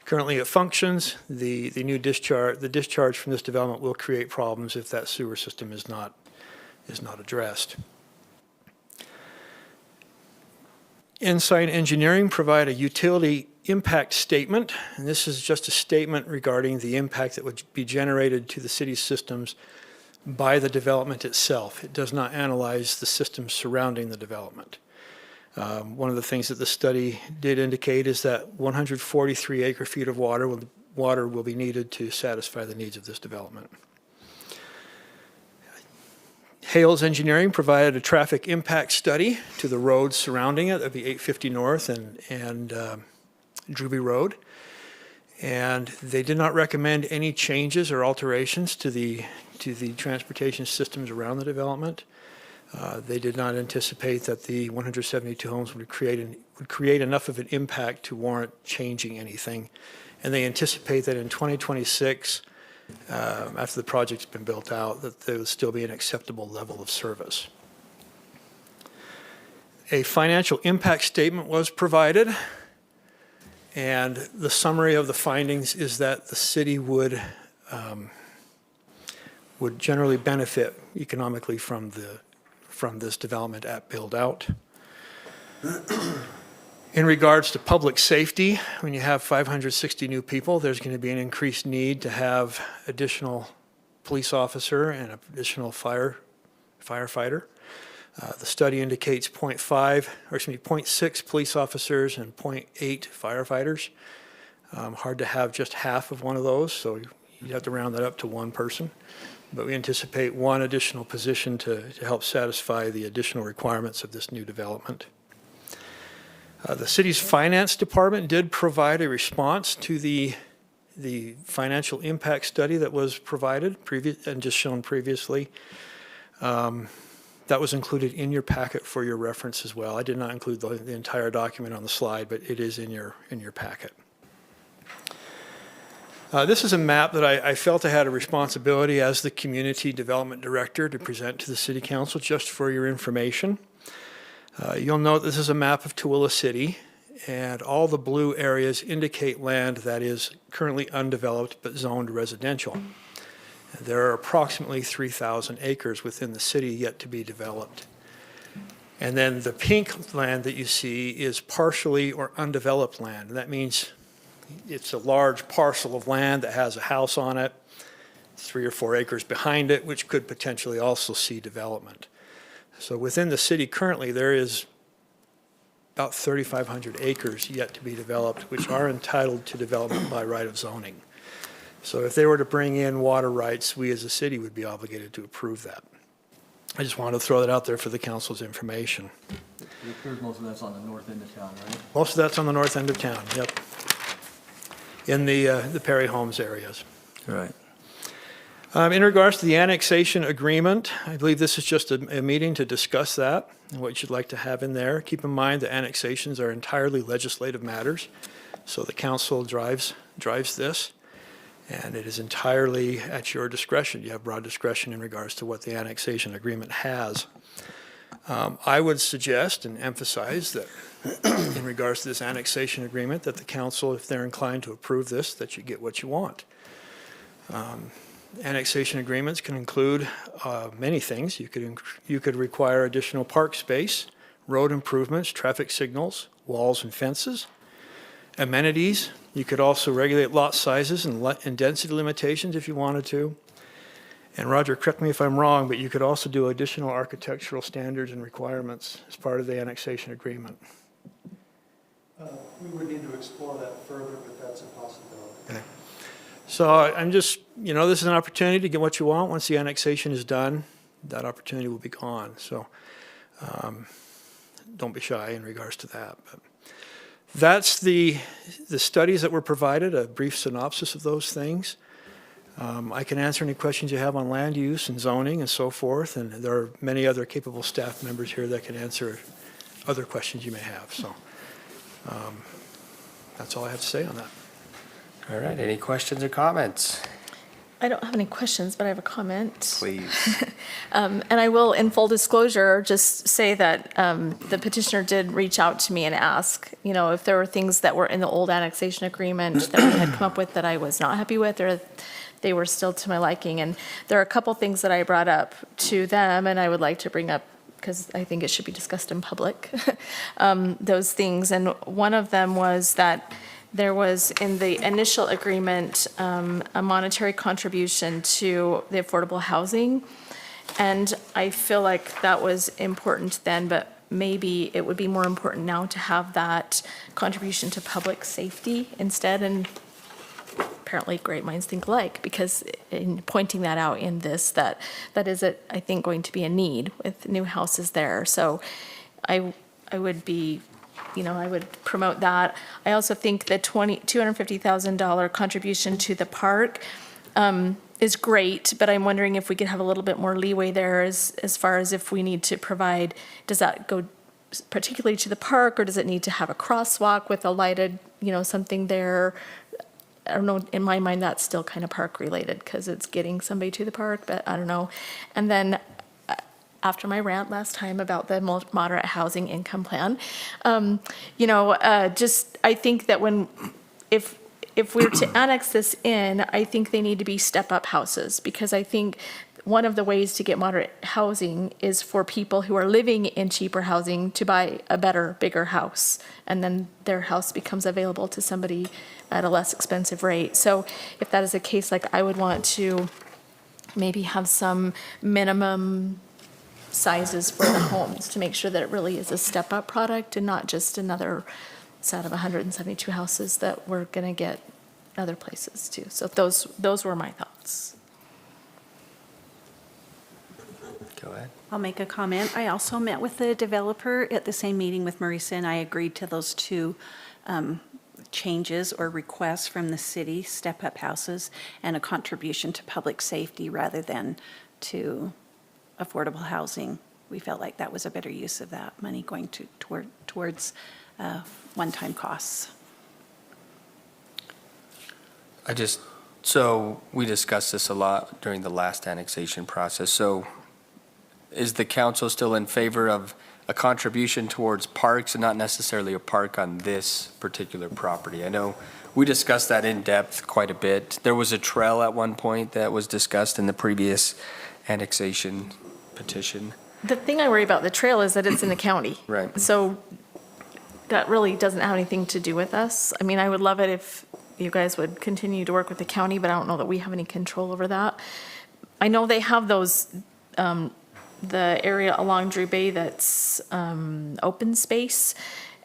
Currently it functions. The discharge from this development will create problems if that sewer system is not addressed. Insight Engineering provide a utility impact statement, and this is just a statement regarding the impact that would be generated to the city's systems by the development itself. It does not analyze the systems surrounding the development. One of the things that the study did indicate is that 143 acre-feet of water will be needed to satisfy the needs of this development. Hales Engineering provided a traffic impact study to the roads surrounding it of the 850 North and Druby Road. And they did not recommend any changes or alterations to the transportation systems around the development. They did not anticipate that the 172 homes would create enough of an impact to warrant changing anything. And they anticipate that in 2026, after the project's been built out, that there will still be an acceptable level of service. A financial impact statement was provided, and the summary of the findings is that the city would generally benefit economically from this development at build-out. In regards to public safety, when you have 560 new people, there's going to be an increased need to have additional police officer and additional firefighter. The study indicates 0.6 police officers and 0.8 firefighters. Hard to have just half of one of those, so you have to round that up to one person. But we anticipate one additional position to help satisfy the additional requirements of this new development. The city's finance department did provide a response to the financial impact study that was provided and just shown previously. That was included in your packet for your reference as well. I did not include the entire document on the slide, but it is in your packet. This is a map that I felt I had a responsibility as the Community Development Director to present to the City Council just for your information. You'll note this is a map of Tooele City, and all the blue areas indicate land that is currently undeveloped but zoned residential. There are approximately 3,000 acres within the city yet to be developed. And then the pink land that you see is partially or undeveloped land. That means it's a large parcel of land that has a house on it, 3 or 4 acres behind it, which could potentially also see development. So within the city currently, there is about 3,500 acres yet to be developed, which are entitled to development by right of zoning. So if they were to bring in water rights, we as a city would be obligated to approve that. I just wanted to throw that out there for the council's information. It appears most of that's on the north end of town, right? Most of that's on the north end of town, yep. In the Perry Homes areas. Right. In regards to the annexation agreement, I believe this is just a meeting to discuss that and what you'd like to have in there. Keep in mind that annexations are entirely legislative matters, so the council drives this, and it is entirely at your discretion. You have broad discretion in regards to what the annexation agreement has. I would suggest and emphasize that in regards to this annexation agreement, that the council, if they're inclined to approve this, that you get what you want. Annexation agreements can include many things. You could require additional park space, road improvements, traffic signals, walls and fences, amenities. You could also regulate lot sizes and density limitations if you wanted to. And Roger, correct me if I'm wrong, but you could also do additional architectural standards and requirements as part of the annexation agreement. We would need to explore that further, but that's a possibility. Okay. So I'm just, this is an opportunity to get what you want. Once the annexation is done, that opportunity will be gone. So don't be shy in regards to that. But that's the studies that were provided, a brief synopsis of those things. I can answer any questions you have on land use and zoning and so forth, and there are many other capable staff members here that can answer other questions you may have. So that's all I have to say on that. All right, any questions or comments? I don't have any questions, but I have a comment. Please. And I will, in full disclosure, just say that the petitioner did reach out to me and ask, if there were things that were in the old annexation agreement that we had come up with that I was not happy with, or they were still to my liking. And there are a couple things that I brought up to them, and I would like to bring up, because I think it should be discussed in public, those things. And one of them was that there was, in the initial agreement, a monetary contribution to the affordable housing. And I feel like that was important then, but maybe it would be more important now to have that contribution to public safety instead. And apparently great minds think alike, because in pointing that out in this, that is, I think, going to be a need with new houses there. So I would be, I would promote that. I also think the $250,000 contribution to the park is great, but I'm wondering if we could have a little bit more leeway there as far as if we need to provide, does that go particularly to the park, or does it need to have a crosswalk with a lighted, something there? I don't know, in my mind, that's still kind of park related because it's getting somebody to the park, but I don't know. And then after my rant last time about the moderate housing income plan, just I think that if we're to annex this in, I think they need to be step-up houses, because I think one of the ways to get moderate housing is for people who are living in cheaper housing to buy a better, bigger house. And then their house becomes available to somebody at a less expensive rate. So if that is the case, like I would want to maybe have some minimum sizes for the homes to make sure that it really is a step-up product and not just another set of 172 houses that we're going to get other places too. So those were my thoughts. Go ahead. I'll make a comment. I also met with the developer at the same meeting with Marisa, and I agreed to those two changes or requests from the city, step-up houses, and a contribution to public safety rather than to affordable housing. We felt like that was a better use of that money going towards one-time costs. So we discussed this a lot during the last annexation process. So is the council still in favor of a contribution towards parks and not necessarily a park on this particular property? I know we discussed that in depth quite a bit. There was a trail at one point that was discussed in the previous annexation petition. The thing I worry about the trail is that it's in the county. Right. So that really doesn't have anything to do with us. I mean, I would love it if you guys would continue to work with the county, but I don't know that we have any control over that. I know they have those, the area along Drew Bay that's open space.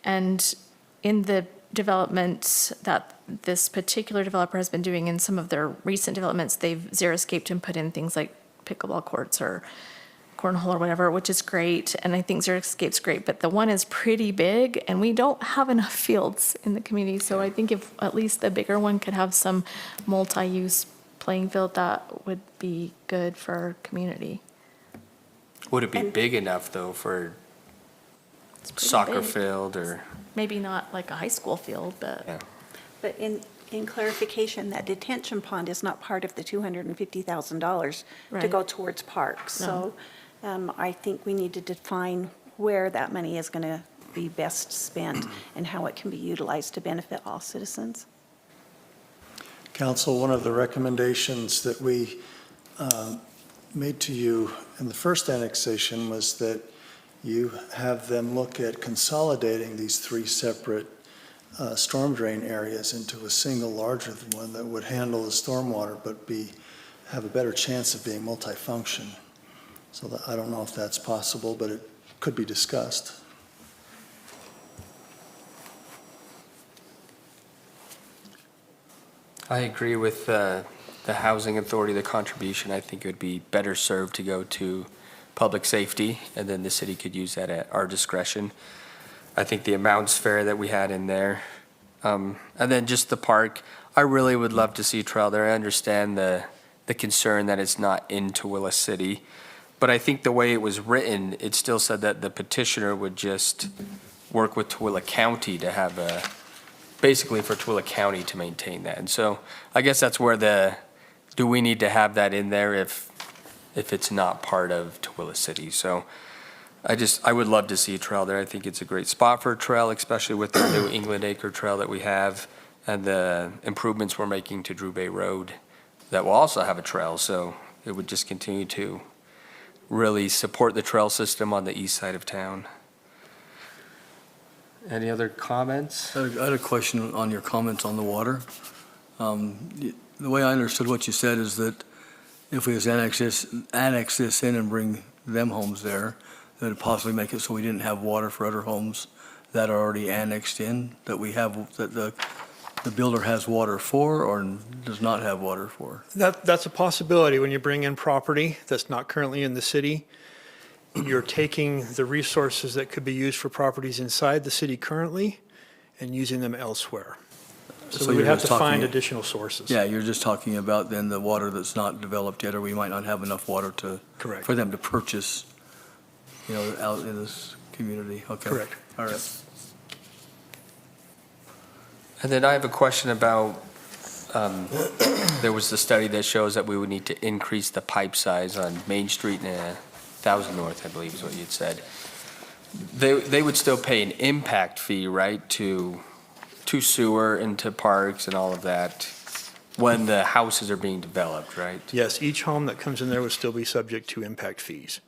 And in the development that this particular developer has been doing in some of their recent developments, they've xeriscaped and put in things like pickleball courts or cornhole or whatever, which is great. And I think xeriscape's great, but the one is pretty big and we don't have enough fields in the community. So I think if at least the bigger one could have some multi-use playing field, that would be good for our community. Would it be big enough though for It's pretty soccer big. field or? Maybe not like a high school field, but Yeah. But in clarification, that detention pond is not part of the $250,000 to Right. go towards parks. So I think we need to define where that money is going to be best spent and how it can be utilized to benefit all citizens. Council, one of the recommendations that we made to you in the first annexation was that you have them look at consolidating these three separate storm drain areas into a single larger one that would handle the stormwater but have a better chance of being multifunction. So I don't know if that's possible, but it could be discussed. I agree with the housing authority, the contribution. I think it would be better served to go to public safety, and then the city could use that at our discretion. I think the amount's fair that we had in there. And then just the park, I really would love to see a trail there. I understand the concern that it's not in Tooele City, but I think the way it was written, it still said that the petitioner would just work with Tooele County to have basically for Tooele County to maintain that. And so I guess that's where do we need to have that in there if it's not part of Tooele City? So I would love to see a trail there. I think it's a great spot for a trail, especially with the new England Acre Trail that we have and the improvements we're making to Drew Bay Road that will also have a trail. So it would just continue to really support the trail system on the east side of town. Any other comments? I had a question on your comments on the water. The way I understood what you said is that if we just annex this in and bring them homes there, that would possibly make it so we didn't have water for other homes that are already annexed in, that the builder has water for or does not have water for. That's a possibility when you bring in property that's not currently in the city. You're taking the resources that could be used for properties inside the city currently and using them elsewhere. So we would you're have just to find talking- additional sources. Yeah, you're just talking about then the water that's not developed yet, or we might not have enough water Correct. for them to purchase, out in this community. Okay. Correct. All right. And then I have a question about, there was the study that shows that we would need to increase the pipe size on Main Street and 1000 North, I believe is what you'd said. They would still pay an impact fee, right, to sewer and to parks and all of that. when the houses are being developed, right? Yes, each home that comes in there would still be subject to impact fees.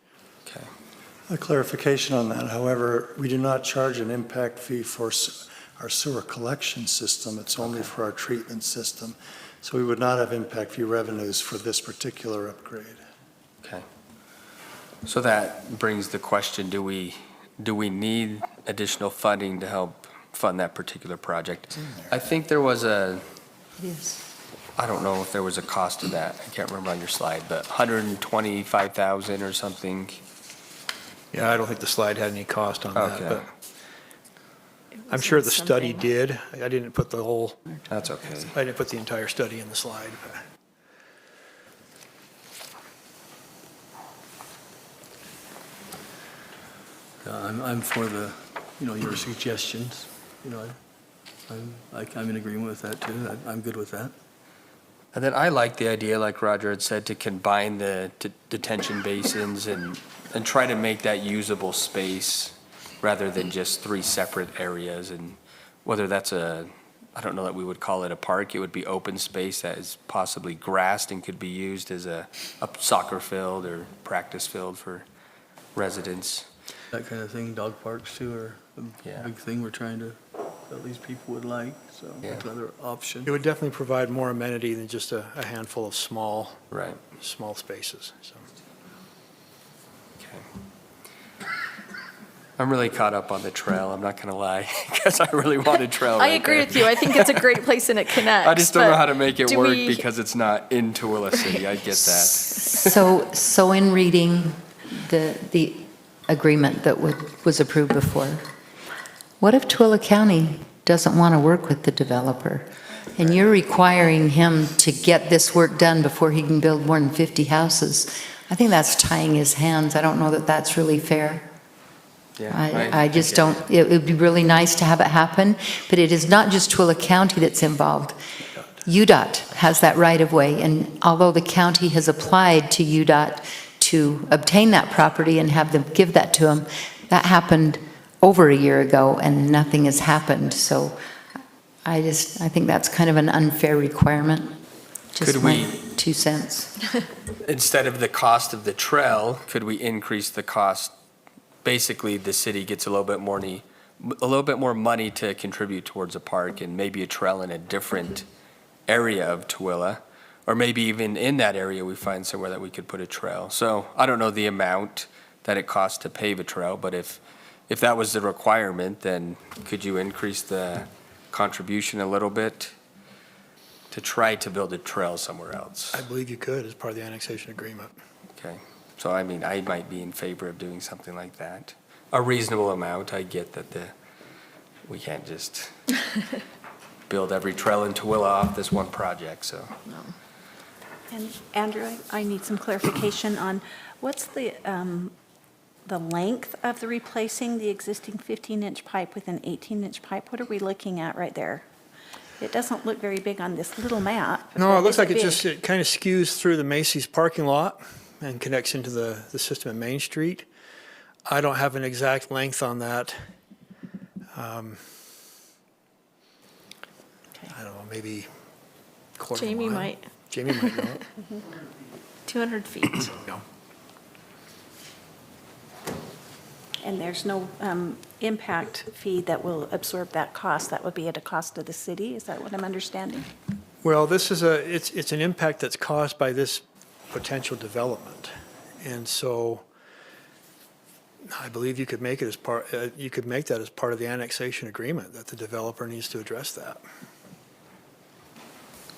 Okay. A clarification on that, however, we do not charge an impact fee for our sewer collection system. It's only for our treatment system. So we would not have impact fee revenues for this particular upgrade. Okay. So that brings the question, do we need additional funding to help fund that particular project? I think there was It is. I don't know if there was a cost to that. I can't remember on your slide, but 125,000 or something. Yeah, I don't think the slide had any cost on that, Okay. but I'm sure the study did. I didn't put the whole, That's okay. I didn't put the entire study in the slide. I'm for the, your suggestions, I'm in agreement with that too. I'm good with that. And then I like the idea, like Roger had said, to combine the detention basins and try to make that usable space rather than just three separate areas. And whether that's I don't know that we would call it a park, it would be open space that is possibly grassed and could be used as a soccer field or practice field for residents. That kind of thing, dog parks too are Yeah. a big thing we're trying to, at least people would like, so Yeah. that's another option. It would definitely provide more amenity than just a handful of small Right. spaces, so. Okay. I'm really caught up on the trail, I'm not going to lie, because I really want a trail I right agree there. with you. I think it's a great place and it connects. I just don't know but how to make it do work we- because it's not in Tooele City. I get that. So in reading the agreement that was approved before, what if Tooele County doesn't want to work with the developer? And you're requiring him to get this work done before he can build more than 50 houses? I think that's tying his hands. I don't know that that's really fair. Yeah, I just get don't, it would be really nice to have it happen, but it is not just Tooele County that's involved. UDOT has that right of way, and although the county has applied to UDOT to obtain that property and have them give that to them, that happened over a year ago and nothing has happened. So I think that's kind of an unfair requirement. Just Could my we- 2 cents. Instead of the cost of the trail, could we increase the cost? Basically, the city gets a little bit more money to contribute towards a park and maybe a trail in a different area of Tooele. Or maybe even in that area, we find somewhere that we could put a trail. So I don't know the amount that it costs to pave a trail, but if that was the requirement, then could you increase the contribution a little bit to try to build a trail somewhere else? I believe you could as part of the annexation agreement. Okay, so I mean, I might be in favor of doing something like that. A reasonable amount, I get that we can't just build every trail in Tooele off this one project, so. And Andrew, I need some clarification on what's the length of the replacing the existing 15-inch pipe with an 18-inch pipe? What are we looking at right there? It doesn't look very big on this little map. No, but it looks is like big? it kind of skews through the Macy's parking lot and connects into the system at Main Street. I don't have an exact length on that. I don't know, maybe quarter Jamie mile. might, Jamie might know. 200 feet. No. And there's no impact fee that will absorb that cost? That would be at a cost to the city? Is that what I'm understanding? Well, this is it's an impact that's caused by this potential development. And so I believe you could make it as you could make that as part of the annexation agreement, that the developer needs to address that.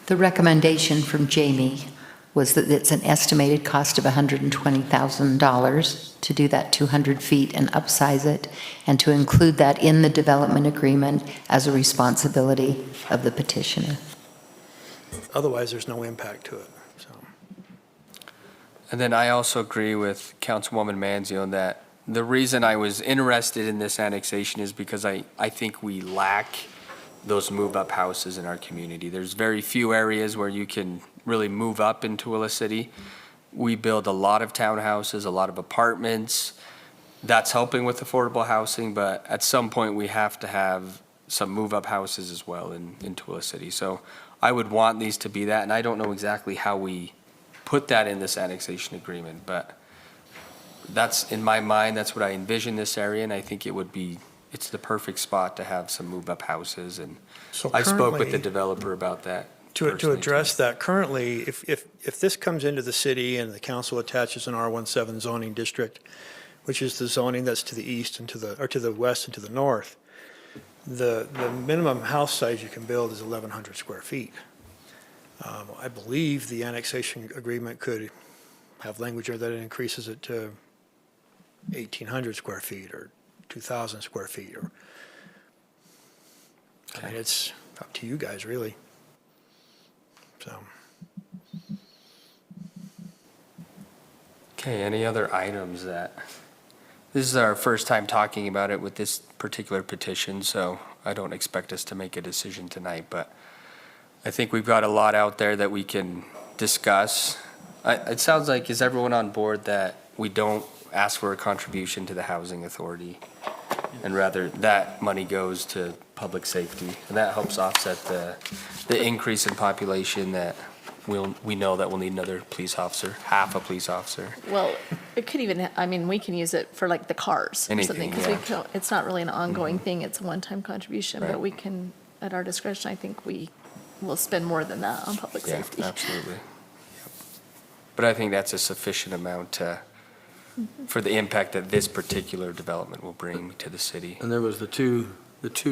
The recommendation from Jamie was that it's an estimated cost of $120,000 to do that 200 feet and upsize it, and to include that in the development agreement as a responsibility of the petitioner. Otherwise, there's no impact to it, so. And then I also agree with Councilwoman Manzio that the reason I was interested in this annexation is because I think we lack those move-up houses in our community. There's very few areas where you can really move up in Tooele City. We build a lot of townhouses, a lot of apartments. That's helping with affordable housing, but at some point we have to have some move-up houses as well in Tooele City. So I would want these to be that, and I don't know exactly how we put that in this annexation agreement, but that's, in my mind, that's what I envision this area, and I think it's the perfect spot to have some move-up houses, and So I spoke with the currently- developer about that. To personally, address too. that, currently, if this comes into the city and the council attaches an R17 zoning district, which is the zoning that's to the east and to the west and to the north, the minimum house size you can build is 1,100 square feet. I believe the annexation agreement could have language there that increases it to 1,800 square feet or 2,000 square feet, or, I mean, it's up to you guys, really. So, Okay, any other items that, this is our first time talking about it with this particular petition, so I don't expect us to make a decision tonight, but I think we've got a lot out there that we can discuss. It sounds like, is everyone on board that we don't ask for a contribution to the housing authority? And rather, that money goes to public safety, and that helps offset the increase in population that we know that we'll need another police officer, half a police officer. Well, it could even, I mean, we can use it for like the cars or something. Anything, Because yeah. we can, it's not really an ongoing thing, it's a one-time contribution. Right. But we can, at our discretion, I think we will spend more than that on public Yeah, safety. absolutely. Yep. But I think that's a sufficient amount for the impact that this particular development will bring to the city. And there was the two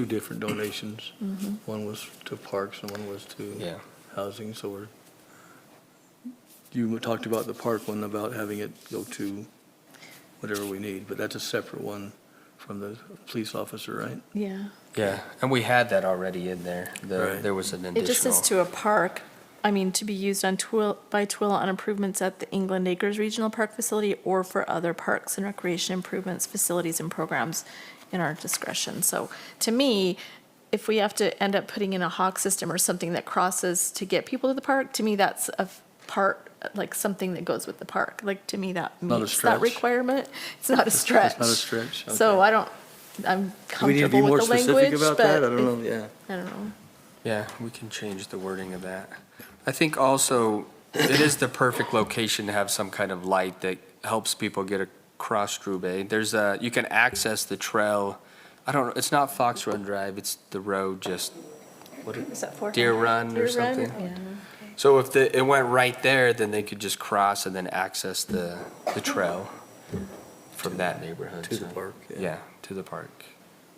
different donations. One was to parks and one was to Yeah. housing, so you talked about the park one, about having it go to whatever we need, but that's a separate one from the police officer, right? Yeah. Yeah, and we had that already in there. Right. There was an additional. It just says to a park, I mean, to be used on by Tooele on improvements at the England Acres Regional Park Facility or for other parks and recreation improvements, facilities and programs in our discretion. So to me, if we have to end up putting in a hawk system or something that crosses to get people to the park, to me, that's a part, like something that goes with the park. Like, to me, that Not a meets that stretch. requirement. It's not a stretch. It's not a stretch, So okay. I'm Do we need to be comfortable more with the specific language, about but that? I don't know, yeah. I don't know. Yeah, we can change the wording of that. I think also, it is the perfect location to have some kind of light that helps people get across Tooele. You can access the trail, I don't know, it's not Fox Run Drive, it's the road just, Is that 400? Deer Run or Deer Run? something? Yeah. So if it went right there, then they could just cross and then access the trail from that neighborhood. To the So, park, yeah. Yeah, to the park,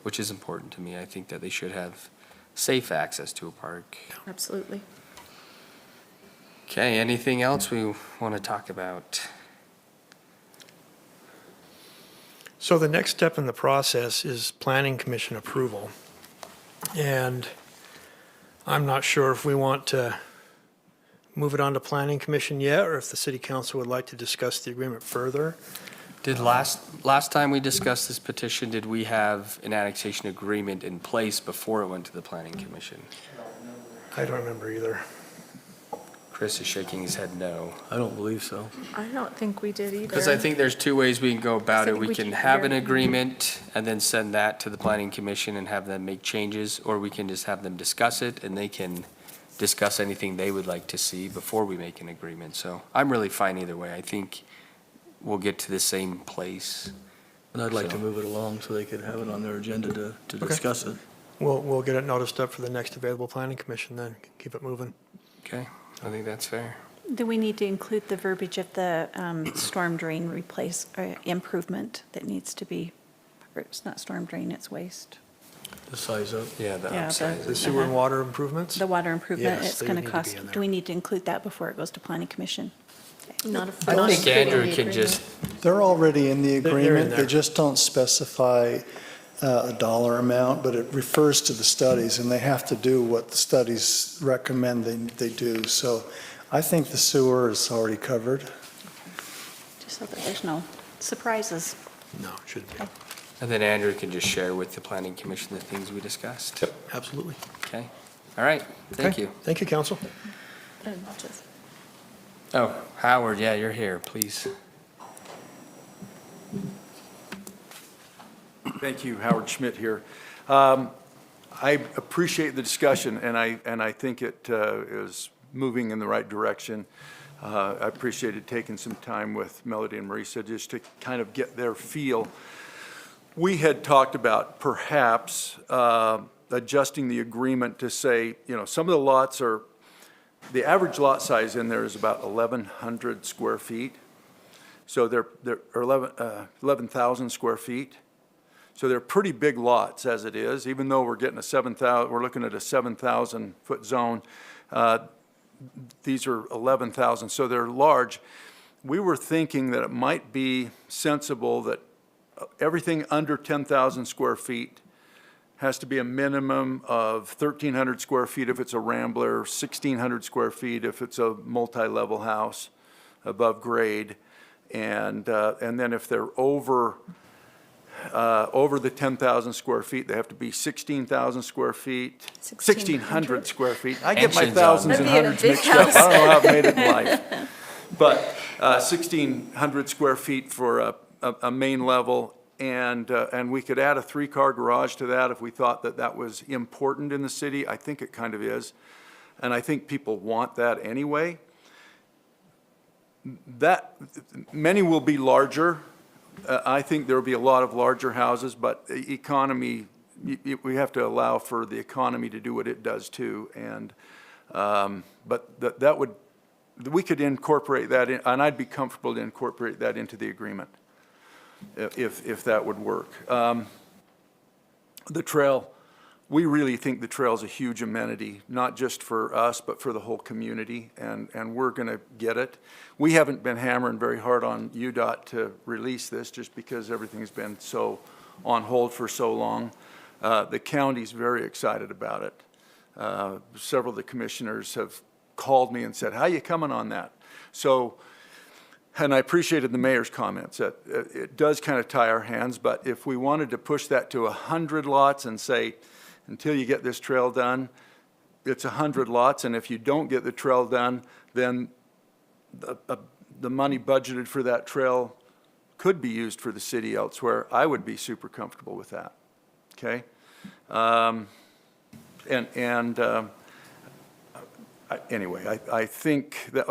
which is important to me. I think that they should have safe access to a park. Absolutely. Okay, anything else we want to talk about? so the next step in the process is planning commission approval. And I'm not sure if we want to move it on to planning commission yet, or if the city council would like to discuss the agreement further. Did last time we discussed this petition, did we have an annexation agreement in place before it went to the planning commission? I don't remember either. Chris is shaking his head no. I don't believe so. I don't think we did either. Because I think there's two ways we can go about I it. think We we can can have an either- agreement and then send that to the planning commission and have them make changes, or we can just have them discuss it and they can discuss anything they would like to see before we make an agreement. So I'm really fine either way. I think we'll get to the same place. And I'd like to So- move it along so they could have it on their agenda to Okay. discuss it. We'll get it noticed up for the next available planning commission then, keep it moving. Okay, I think that's fair. Do we need to include the verbiage of the storm drain improvement that needs to be, or it's not storm drain, it's waste? The size up. Yeah, the Yeah, upside. The sewer and water improvements? The water improvement, Yes, it's they going would to need to cost, be in there. do we need to include that before it goes to planning commission? Not I not think including Andrew the can agreement. just, They're already in the They're in agreement, there. they just don't specify a dollar amount, but it refers to the studies, and they have to do what the studies recommend they do. So I think the sewer is already covered. Just so that there's no surprises. No, it shouldn't be. and then Andrew can just share with the planning commission the things we discussed. Absolutely. Okay, all right, thank Okay. you. Thank you, council. Just- Oh, Howard, yeah, you're here, please. Thank you, Howard Schmidt here. I appreciate the discussion, and I think it is moving in the right direction. I appreciated taking some time with Melody and Marisa just to kind of get their feel. We had talked about perhaps adjusting the agreement to say, some of the lots are, the average lot size in there is about 1,100 square feet. So they're 11,000 square feet. So they're pretty big lots as it is, even though we're getting we're looking at a 7,000 foot zone. These are 11,000, so they're large. We were thinking that it might be sensible that everything under 10,000 square feet has to be a minimum of 1,300 square feet if it's a rambler, 1,600 square feet if it's a multi-level house above grade. And then if they're over the 10,000 square feet, they have to be 16,000 square feet, 1,600 square feet. I get my thousands and hundreds mixed up. I don't know how I've made it in life. But 1,600 square feet for a main level, and we could add a 3-car garage to that if we thought that that was important in the city. I think it kind of is, and I think people want that anyway. That many will be larger. I think there will be a lot of larger houses, but economy, we have to allow for the economy to do what it does too. And but that would, we could incorporate that in, and I'd be comfortable to incorporate that into the agreement if that would work. The trail, we really think the trail is a huge amenity, not just for us, but for the whole community, and we're going to get it. We haven't been hammering very hard on UDOT to release this just because everything's been so on hold for so long. The county's very excited about it. Several of the commissioners have called me and said, how are you coming on that? So, and I appreciated the mayor's comments that it does kind of tie our hands, but if we wanted to push that to 100 lots and say, until you get this trail done, it's 100 lots, and if you don't get the trail done, then the money budgeted for that trail could be used for the city elsewhere. I would be super comfortable with that, okay? Anyway, I think that,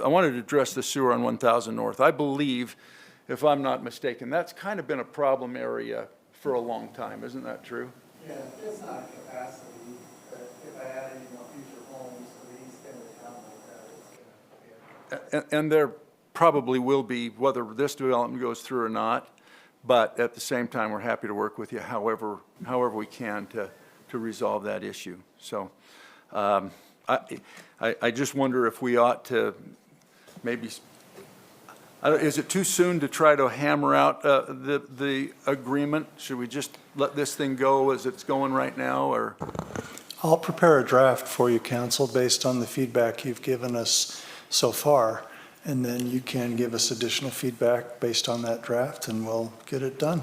I wanted to address the sewer on 1000 North. I believe, if I'm not mistaken, that's kind of been a problem area for a long time. Isn't that true? Yeah, it's not a capacity, but if I add any more future homes to the east end of town like that, it's going to be. And there probably will be, whether this development goes through or not, but at the same time, we're happy to work with you however we can to resolve that issue. So I just wonder if we ought to maybe, is it too soon to try to hammer out the agreement? Should we just let this thing go as it's going right now, or? I'll prepare a draft for you, council, based on the feedback you've given us so far, and then you can give us additional feedback based on that draft, and we'll get it done.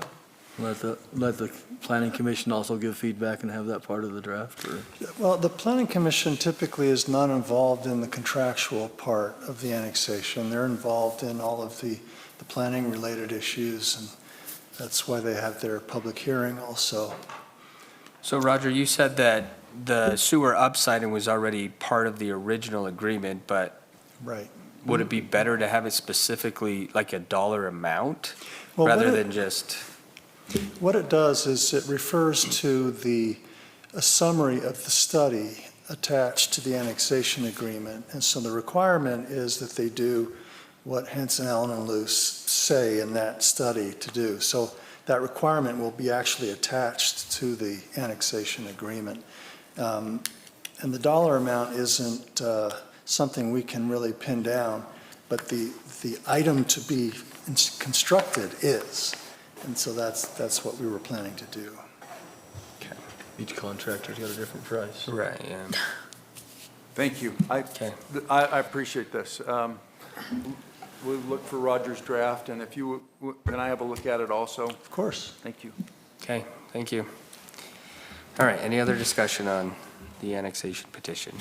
Let the planning commission also give feedback and have that part of the draft, or? Well, the planning commission typically is not involved in the contractual part of the annexation. They're involved in all of the planning related issues, and that's why they have their public hearing also. So Roger, you said that the sewer upsiding was already part of the original agreement, but Right. would it be better to have it specifically like a dollar amount Well, rather than just? What it does is it refers to a summary of the study attached to the annexation agreement. And so the requirement is that they do what Henson, Allen, and Luce say in that study to do. So that requirement will be actually attached to the annexation agreement. And the dollar amount isn't something we can really pin down, but the item to be constructed is. And so that's what we were planning to do. Okay. Each contractor's got a different price. Right, yeah. Thank you. Okay. I appreciate this. We'll look for Roger's draft, and if you, can I have a look at it also? Of course. Thank you. Okay, thank you. All right, any other discussion on the annexation petition?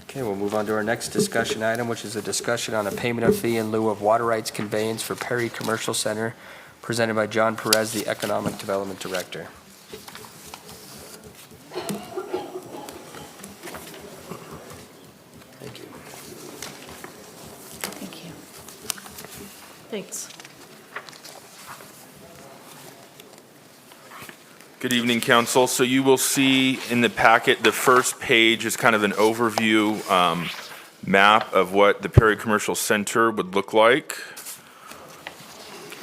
Okay, we'll move on to our next discussion item, which is a discussion on a payment of fee in lieu of water rights conveyance for Perry Commercial Center, presented by John Perez, the Economic Development Director. Thanks. Good evening, council. So you will see in the packet, the first page is kind of an overview map of what the Perry Commercial Center would look like.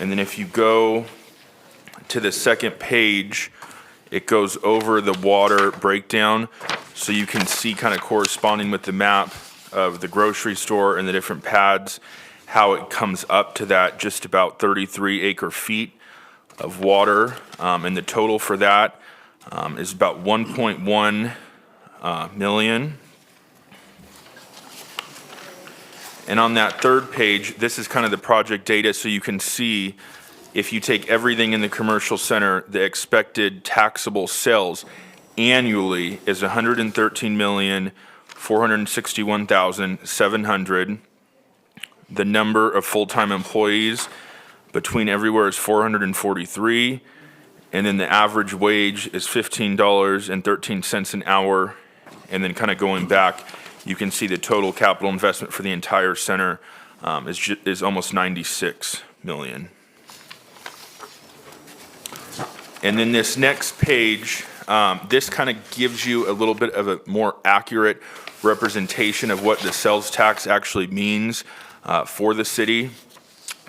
And then if you go to the second page, it goes over the water breakdown. So you can see kind of corresponding with the map of the grocery store and the different pads, how it comes up to that just about 33 acre feet of water, and the total for that is about 1.1 million. And on that third page, this is kind of the project data, so you can see if you take everything in the commercial center, the expected taxable sales annually is 113,461,700. The number of full-time employees between everywhere is 443, and then the average wage is $15.13 an hour. And then kind of going back, you can see the total capital investment for the entire center is almost 96 million. And then this next page, this kind of gives you a little bit of a more accurate representation of what the sales tax actually means for the city.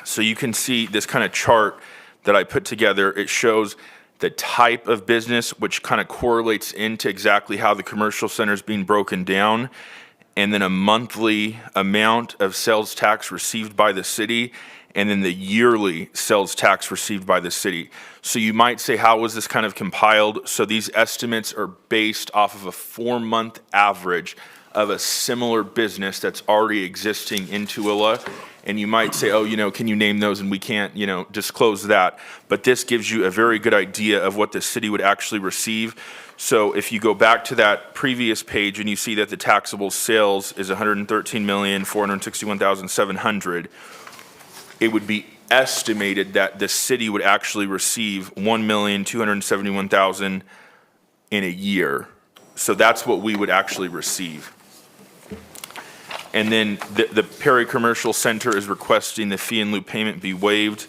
So you can see this kind of chart that I put together. It shows the type of business, which kind of correlates into exactly how the commercial center is being broken down, and then a monthly amount of sales tax received by the city, and then the yearly sales tax received by the city. So you might say, how was this kind of compiled? So these estimates are based off of a 4-month average of a similar business that's already existing in Tooele. And you might say, oh, can you name those? And we can't, disclose that. But this gives you a very good idea of what the city would actually receive. So if you go back to that previous page and you see that the taxable sales is 113,461,700, it would be estimated that the city would actually receive 1,271,000 in a year. So that's what we would actually receive. And then the Perry Commercial Center is requesting the fee in lieu payment be waived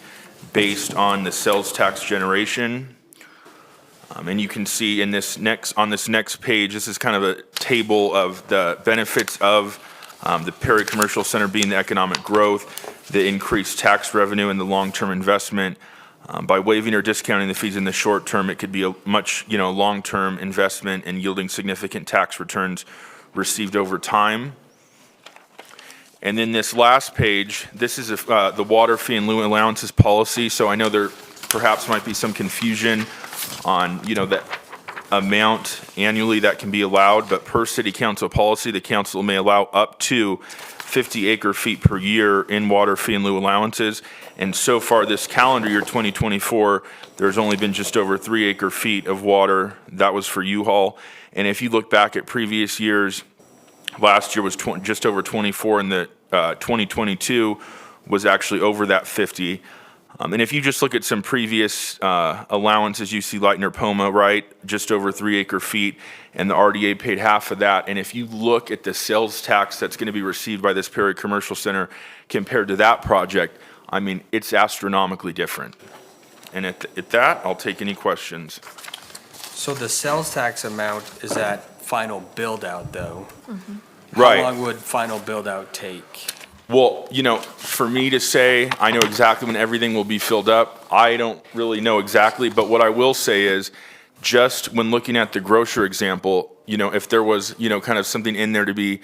based on the sales tax generation. And you can see on this next page, this is kind of a table of the benefits of the Perry Commercial Center being the economic growth, the increased tax revenue, and the long-term investment. By waiving or discounting the fees in the short term, it could be a much long-term investment and yielding significant tax returns received over time. And then this last page, this is the water fee and lieu allowances policy. So I know there perhaps might be some confusion on, the amount annually that can be allowed, but per city council policy, the council may allow up to 50 acre feet per year in water fee and lieu allowances. And so far this calendar year, 2024, there's only been just over 3 acre feet of water. That was for U-Haul. And if you look back at previous years, last year was just over 24, and the 2022 was actually over that 50. And if you just look at some previous allowances, you see Lightner Poma, right, just over 3 acre feet, and the RDA paid half of that. And if you look at the sales tax that's going to be received by this Perry Commercial Center compared to that project, I mean, it's astronomically different. And at that, I'll take any questions. So the sales tax amount is at final build-out, though? Right. How long would final build-out take? Well, for me to say, I know exactly when everything will be filled up, I don't really know exactly, but what I will say is, just when looking at the grocer example, if there was, kind of something in there to be,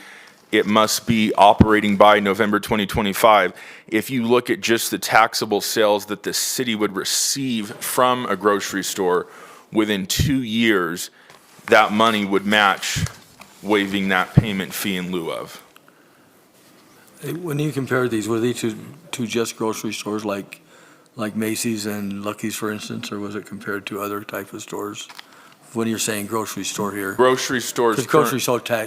it must be operating by November 2025. If you look at just the taxable sales that the city would receive from a grocery store within 2 years, that money would match waiving that payment fee in lieu of. When you compare these, were these to just grocery stores like Macy's and Lucky's, for instance, or was it compared to other type of stores? When you're saying grocery store here. Grocery stores. Because grocery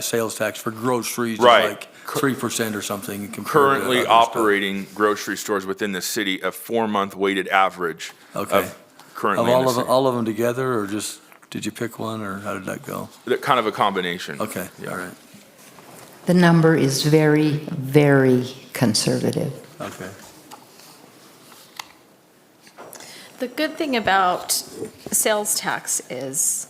sales tax for groceries is Right. like 3% or something. compared to Currently other stuff. operating grocery stores within the city, a 4-month weighted average Okay. of currently Of in all the of them, city. all of them together, or just, did you pick one, or how did that go? Kind of a combination. Okay, Yeah. all right, The number is very, very conservative. okay. The good thing about sales tax is,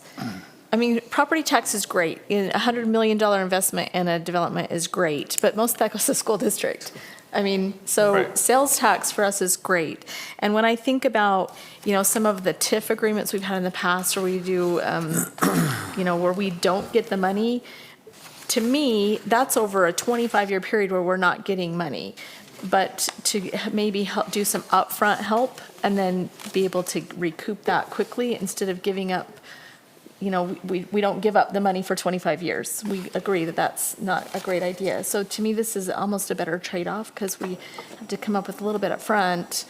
I mean, property tax is great. A $100 million investment in a development is great, but most of that goes to the school district. I mean, so Right. sales tax for us is great. And when I think about, some of the TIF agreements we've had in the past, where we do, where we don't get the money, to me, that's over a 25-year period where we're not getting money. But to maybe do some upfront help and then be able to recoup that quickly instead of giving up, we don't give up the money for 25 years. We agree that that's not a great idea. So to me, this is almost a better trade-off because we have to come up with a little bit upfront,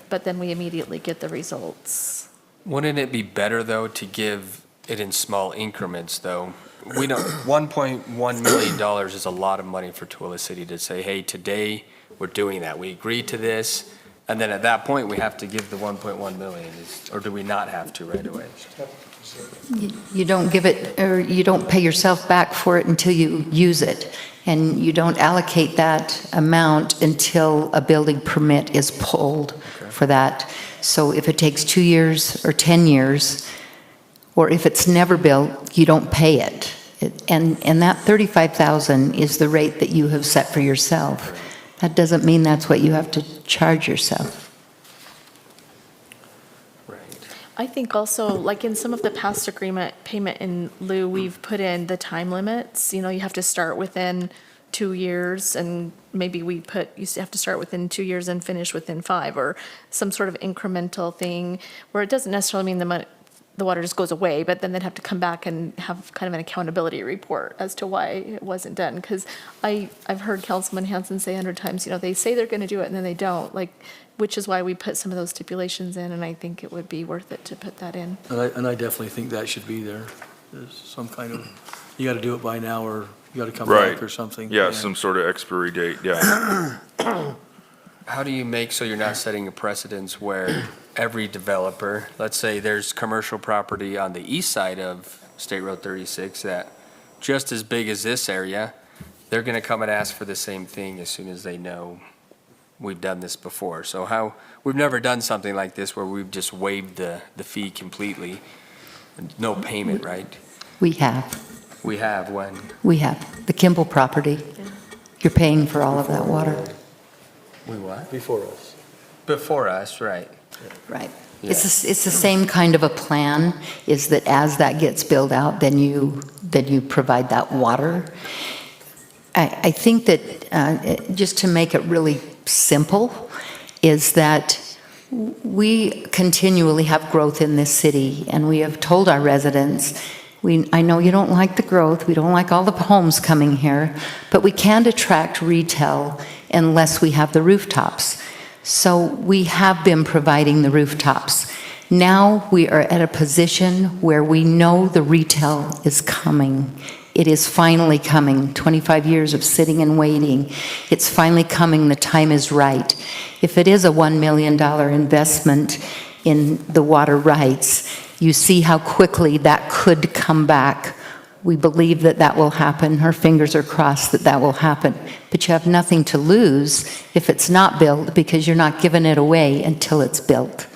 but then we immediately get the results. Wouldn't it be better, though, to give it in small increments, though? We don't, $1.1 million is a lot of money for Tooele City to say, hey, today we're doing that. We agreed to this, and then at that point, we have to give the 1.1 million, or do we not have to right away? You don't give it, or you don't pay yourself back for it until you use it. And you don't allocate that amount until a building permit is pulled for that. So if it takes 2 years or 10 years, or if it's never built, you don't pay it. And that $35,000 is the rate that you have set for yourself. That doesn't mean that's what you have to charge yourself. I think also, like in some of the past agreement payment in lieu, we've put in the time limits. You have to start within 2 years, and maybe you have to start within 2 years and finish within 5, or some sort of incremental thing where it doesn't necessarily mean the water just goes away, but then they'd have to come back and have kind of an accountability report as to why it wasn't done. Because I've heard Councilman Hanson say 100 times, they say they're going to do it and then they don't, which is why we put some of those stipulations in, and I think it would be worth it to put that in. And I definitely think that should be there. There's some kind of, you got to do it by now, or you got to come Right. back or something. Yeah, some sort of expiry date, yeah. How do you make so you're not setting a precedence where every developer, let's say there's commercial property on the east side of State Road 36 that just as big as this area, they're going to come and ask for the same thing as soon as they know we've done this before. So we've never done something like this where we've just waived the fee completely, no payment, right? We have. We have when? We have. The Kimball property. You're paying for all of that water. We what? Before us. Before us, right. Right. Yeah. It's the same kind of a plan, is that as that gets built out, then you provide that water. I think that just to make it really simple, is that we continually have growth in this city, and we have told our residents, I know you don't like the growth, we don't like all the homes coming here, but we can't attract retail unless we have the rooftops. So we have been providing the rooftops. Now we are at a position where we know the retail is coming. It is finally coming. 25 years of sitting and waiting. It's finally coming. The time is right. If it is a $1 million investment in the water rights, you see how quickly that could come back. We believe that that will happen. Our fingers are crossed that that will happen. But you have nothing to lose if it's not built, because you're not giving it away until it's built,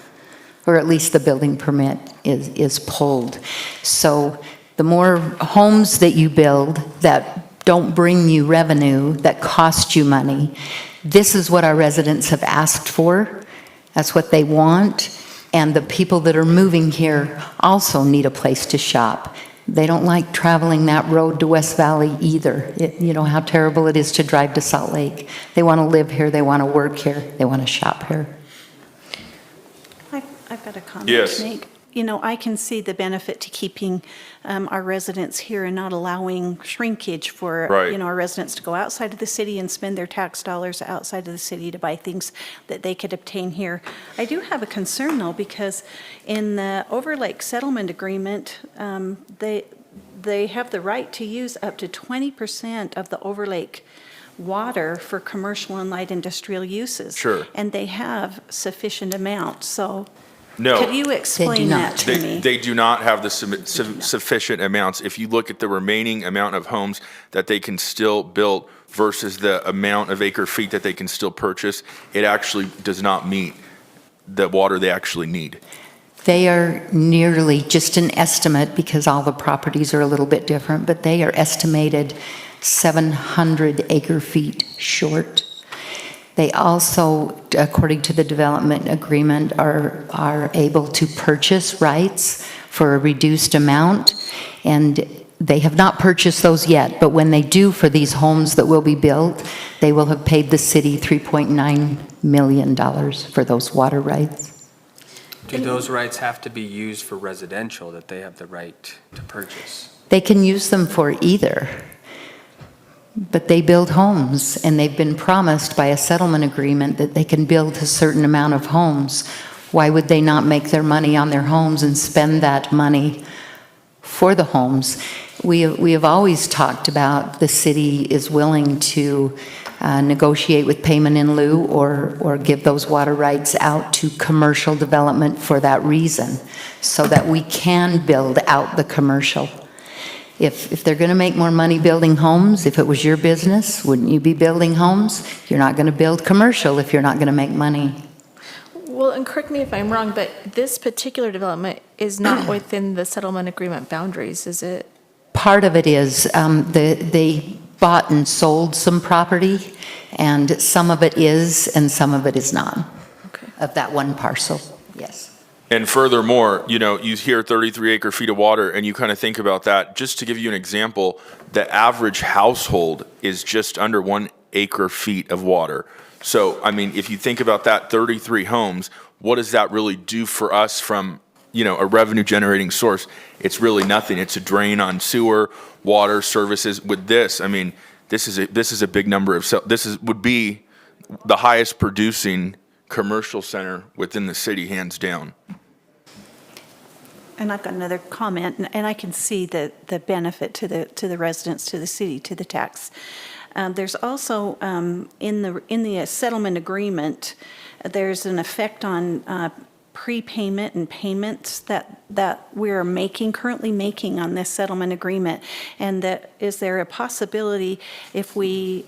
or at least the building permit is pulled. So the more homes that you build that don't bring you revenue, that cost you money, this is what our residents have asked for. That's what they want. And the people that are moving here also need a place to shop. They don't like traveling that road to West Valley either. You know how terrible it is to drive to Salt Lake. They want to live here, they want to work here, they want to shop here. I've got a comment Yes. to make. I can see the benefit to keeping our residents here and not allowing shrinkage for, Right. our residents to go outside of the city and spend their tax dollars outside of the city to buy things that they could obtain here. I do have a concern, though, because in the Overlake Settlement Agreement, they have the right to use up to 20% of the Overlake water for commercial and light industrial uses. Sure. And they have sufficient amount, so No. could you explain that to me? They do not have the sufficient amounts. If you look at the remaining amount of homes that they can still build versus the amount of acre feet that they can still purchase, it actually does not meet the water they actually need? They are nearly, just an estimate, because all the properties are a little bit different, but they are estimated 700 acre feet short. They also, according to the development agreement, are able to purchase rights for a reduced amount, and they have not purchased those yet, but when they do for these homes that will be built, they will have paid the city $3.9 million for those water rights. Do those rights have to be used for residential, that they have the right to purchase? They can use them for either, but they build homes, and they've been promised by a settlement agreement that they can build a certain amount of homes. Why would they not make their money on their homes and spend that money for the homes? We have always talked about the city is willing to negotiate with payment in lieu or give those water rights out to commercial development for that reason, so that we can build out the commercial. If they're going to make more money building homes, if it was your business, wouldn't you be building homes? You're not going to build commercial if you're not going to make money. Well, and correct me if I'm wrong, but this particular development is not within the settlement agreement boundaries, is it? Part of it is they bought and sold some property, and some of it is and some of it is not. Okay. Of that one parcel, yes. And furthermore, you know, you hear 33 acre feet of water and you kind of think about that. Just to give you an example, the average household is just under 1 acre feet of water. So, I mean, if you think about that, 33 homes, what does that really do for us from, you know, a revenue generating source? It's really nothing. It's a drain on sewer, water, services. With this, I mean, this is a big number of, would be the highest producing commercial center within the city, hands down. And I've got another comment, and I can see the benefit to the residents, to the city, to the tax. There's also in the settlement agreement, there's an effect on prepayment and payments that we're currently making on this settlement agreement. And is there a possibility, if we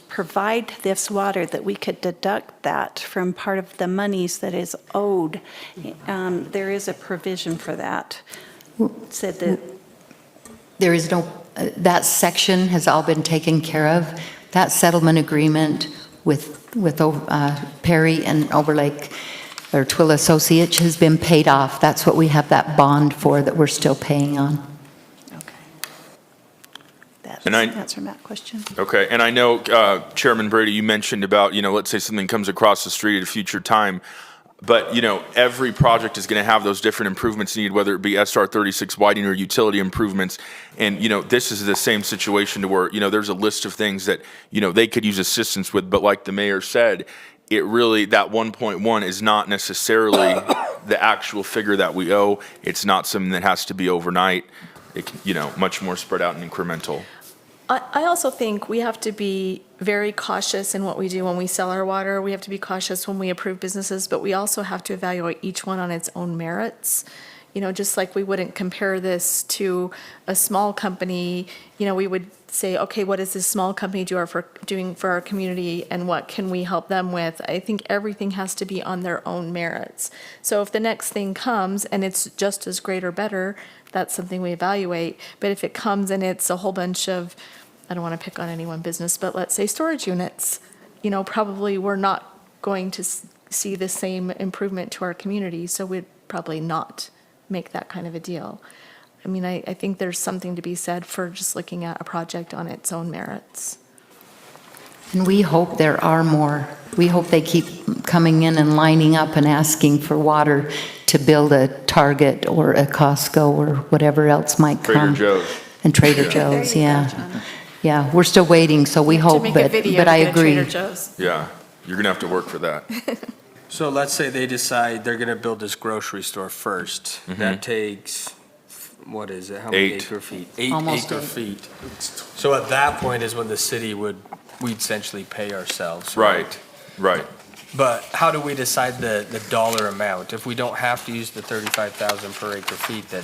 provide this water, that we could deduct that from part of the monies that is owed? There is a provision for that. Said that There is no, that section has all been taken care of. That settlement agreement with Perry and Overlake, or Tooele Associates, has been paid off. That's what we have that bond for that we're still paying on. Okay. That And I- doesn't answer that question. Okay, and I know, Chairman Brady, you mentioned about, you know, let's say something comes across the street at a future time, but, you know, every project is going to have those different improvements needed, whether it be SR 36 widening or utility improvements. And, you know, this is the same situation to where, you know, there's a list of things that, you know, they could use assistance with, but like the mayor said, it really, that 1.1 is not necessarily the actual figure that we owe. It's not something that has to be overnight. It can, you know, much more spread out and incremental. I also think we have to be very cautious in what we do when we sell our water. We have to be cautious when we approve businesses, but we also have to evaluate each one on its own merits. You know, just like we wouldn't compare this to a small company, you know, we would say, okay, what is this small company doing for our community, and what can we help them with? I think everything has to be on their own merits. So if the next thing comes and it's just as great or better, that's something we evaluate. But if it comes and it's a whole bunch of, I don't want to pick on any one business, but let's say storage units, you know, probably we're not going to see the same improvement to our community, so we'd probably not make that kind of a deal. I mean, I think there's something to be said for just looking at a project on its own merits. And we hope there are more. We hope they keep coming in and lining up and asking for water to build a Target or a Costco or whatever else might come. Trader Joe's. And Trader Joe's, yeah. Yeah, we're still waiting, so we hope, but I agree. Trader Joe's. Yeah, you're going to have to work for that. So let's say they decide they're going to build this grocery store first. That takes, what is it? How many 8. acre feet? 8 Almost acre 8. feet. So at that point is when the city we'd essentially pay ourselves. Right, right. But how do we decide the dollar amount? If we don't have to use the 35,000 per acre feet, then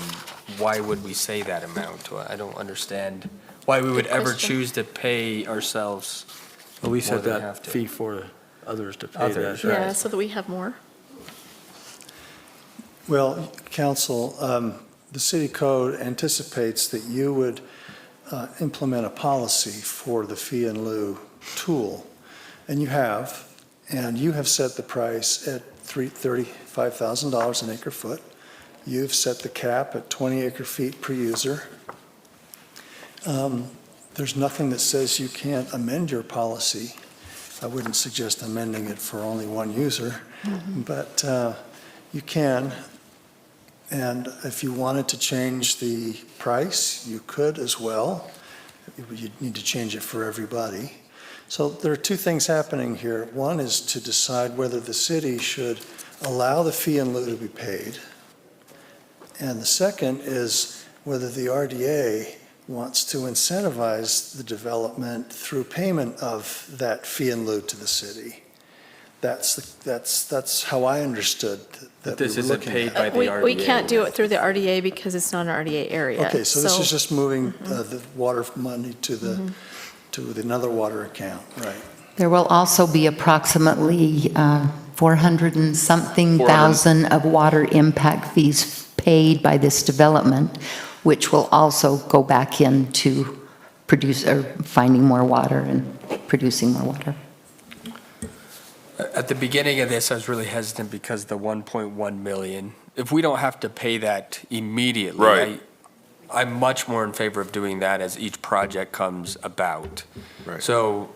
why would we say that amount? I don't understand why we would ever question. choose to pay ourselves. Well, we More set than that have to. fee for others to pay Others, that. right. Yeah, so that we have more. Well, council, the city code anticipates that you would implement a policy for the fee in lieu tool, and you have set the price at $35,000 an acre foot. You've set the cap at 20 acre feet per user. There's nothing that says you can't amend your policy. I wouldn't suggest amending it for only one user, but you can. And if you wanted to change the price, you could as well. You'd need to change it for everybody. So there are two things happening here. One is to decide whether the city should allow the fee in lieu to be paid. And the second is whether the RDA wants to incentivize the development through payment of that fee in lieu to the city. That's how I understood that This we were isn't looking paid at. by the RDA. We can't do it through the RDA because it's not an RDA area. Okay, so this is just moving the water money to another water account, right? There will also be approximately 400 and something thousand of water impact fees paid by this development, which will also go back into finding more water and producing more water. At the beginning of this, I was really hesitant because the 1.1 million, if we don't have to pay that immediately, Right. I'm much more in favor of doing that as each project comes about. Right. So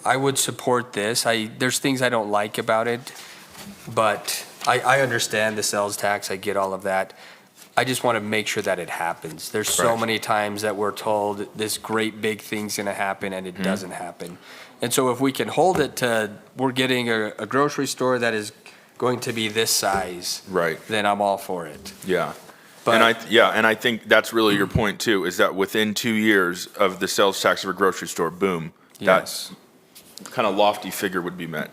I would support this. There's things I don't like about it, but I understand the sales tax, I get all of that. I just want to make sure that it happens. There's so Right. many times that we're told this great big thing's going to happen and it doesn't happen. And so if we can hold it to, we're getting a grocery store that is going to be this size, Right. then I'm all for it. Yeah. But And I think that's really your point too, is that within 2 years of the sales tax of a grocery store, boom, yes, that kind of lofty figure would be met.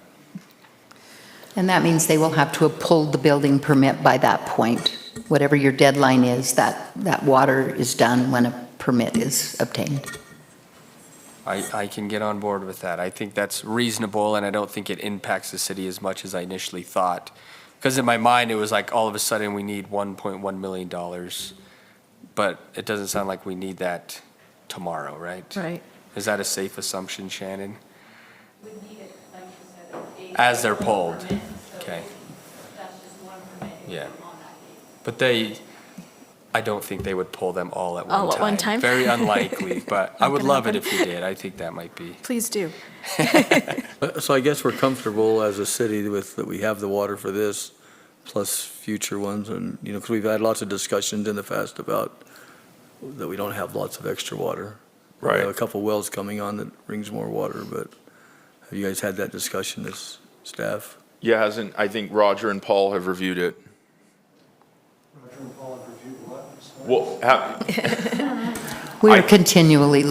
And that means they will have to have pulled the building permit by that point. Whatever your deadline is, that water is done when a permit is obtained. I can get on board with that. I think that's reasonable, and I don't think it impacts the city as much as I initially thought. Because in my mind, it was like all of a sudden we need $1.1 million, but it doesn't sound like we need that tomorrow, right? Right. Is that a safe assumption, Shannon? As they're pulled, okay. Yeah. But I don't think they would pull them all at one time. All at one time? Very unlikely, but I would gonna love it happen. if you did. I think that might be. Please do. So I guess we're comfortable as a city with, that we have the water for this, plus future ones, and, because we've had lots of discussions in the past about that we don't have lots of extra water. We Right. have a couple wells coming on that brings more water, but have you guys had that discussion as staff? Yeah, I think Roger and Paul have reviewed it. Roger and Paul have reviewed what? Well, We are continually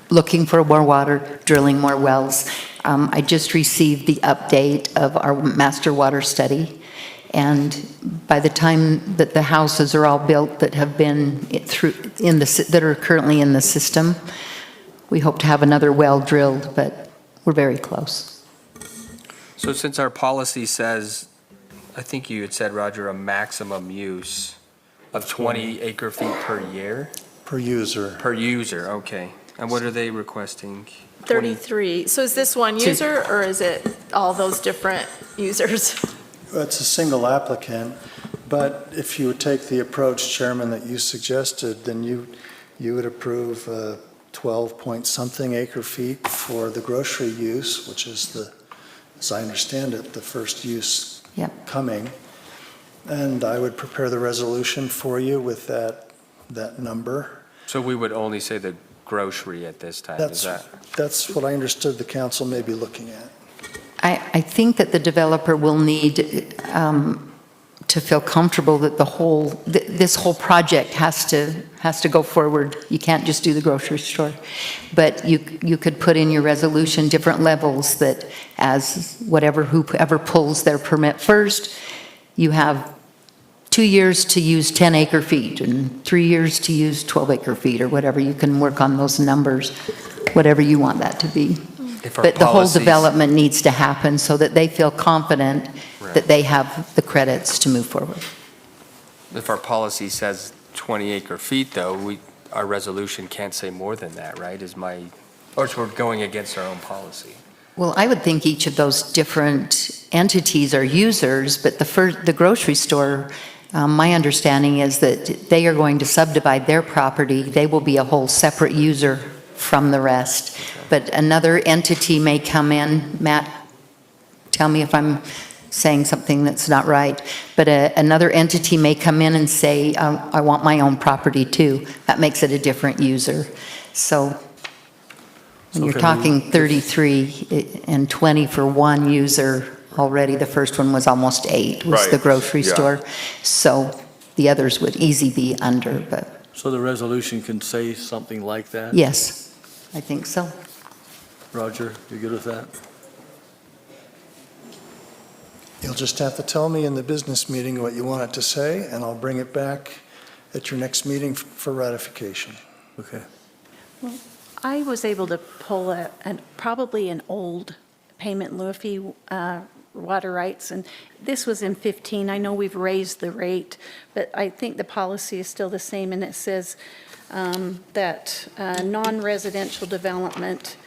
looking for more water, drilling more wells. I just received the update of our master water study, and by the time that the houses are all built that have been that are currently in the system, we hope to have another well drilled, but we're very close. So since our policy says, I think you had said, Roger, a maximum use of 20 acre feet per year? Per user. Per user, okay. And what are they requesting? 20? 33. So is this one user or is it all those different users? It's a single applicant, but if you would take the approach, Chairman, that you suggested, then you would approve 12 point something acre feet for the grocery use, which is as I understand it, the first use Yep. coming. And I would prepare the resolution for you with that number. So we would only say the grocery at this time, is that? That's what I understood the council may be looking at. I think that the developer will need to feel comfortable that this whole project has to go forward. You can't just do the grocery store. But you could put in your resolution different levels that as whoever pulls their permit first, you have 2 years to use 10 acre feet and 3 years to use 12 acre feet or whatever. You can work on those numbers, whatever you want that to be. If our But the whole policies- development needs to happen so that they feel confident Right. that they have the credits to move forward. If our policy says 20 acre feet, though, our resolution can't say more than that, right? Or we're going against our own policy. Well, I would think each of those different entities are users, but the grocery store, my understanding is that they are going to subdivide their property. They will be a whole separate user from the rest. But another entity may come in, Matt, tell me if I'm saying something that's not right, but another entity may come in and say, I want my own property too. That makes it a different user. So when you're talking 33 and 20 for one user already, the first one was almost 8, was the Right, grocery yeah. store. So the others would easily be under, but So the resolution can say something like that? yes, I think so. Roger, you good with that? You'll just have to tell me in the business meeting what you want it to say, and I'll bring it back at your next meeting for ratification. Okay. I was able to pull probably an old payment in lieu of fee water rights, and this was in 15. I know we've raised the rate, but I think the policy is still the same, and it says that non-residential development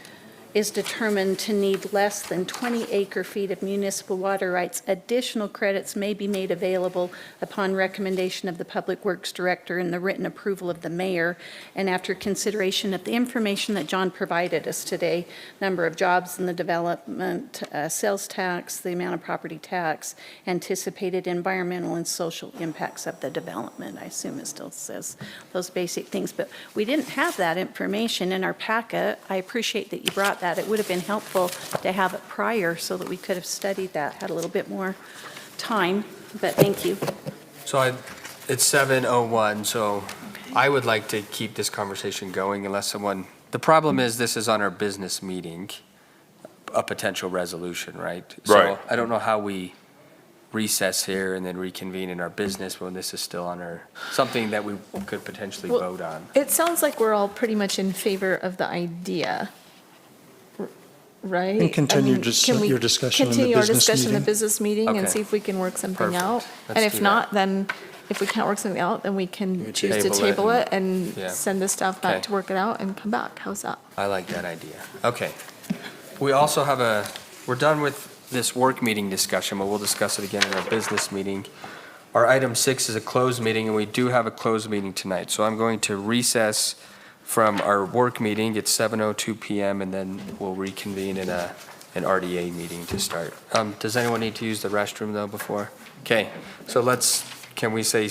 is determined to need less than 20 acre feet of municipal water rights. Additional credits may be made available upon recommendation of the Public Works Director and the written approval of the mayor, and after consideration of the information that John provided us today, number of jobs in the development, sales tax, the amount of property tax, anticipated environmental and social impacts of the development. I assume it still says those basic things, but we didn't have that information in our packet. I appreciate that you brought that. It would have been helpful to have it prior so that we could have studied that, had a little bit more time, but thank you. So it's 7:01, so I would like to keep this conversation going unless the problem is this is on our business meeting, a potential resolution, right? Right. So I don't know how we recess here and then reconvene in our business when this is still on something that we could potentially Well, vote on. It sounds like we're all pretty much in favor of the idea, right? And continue I mean, just can we your discussion in the continue our business discussion in the meeting? business meeting and Okay. see if we can work something Perfect. out? Let's And if do not, then if we can't work something out, then we can choose to table it and yeah. send the staff back Okay. to work it out and come back. How's that? I like that idea. Okay. We also have we're done with this work meeting discussion, but we'll discuss it again in our business meeting. Our item 6 is a closed meeting, and we do have a closed meeting tonight. So I'm going to recess from our work meeting. It's 7:02 PM, and then we'll reconvene in an RDA meeting to start. Does anyone need to use the restroom, though, before? Okay, so can we say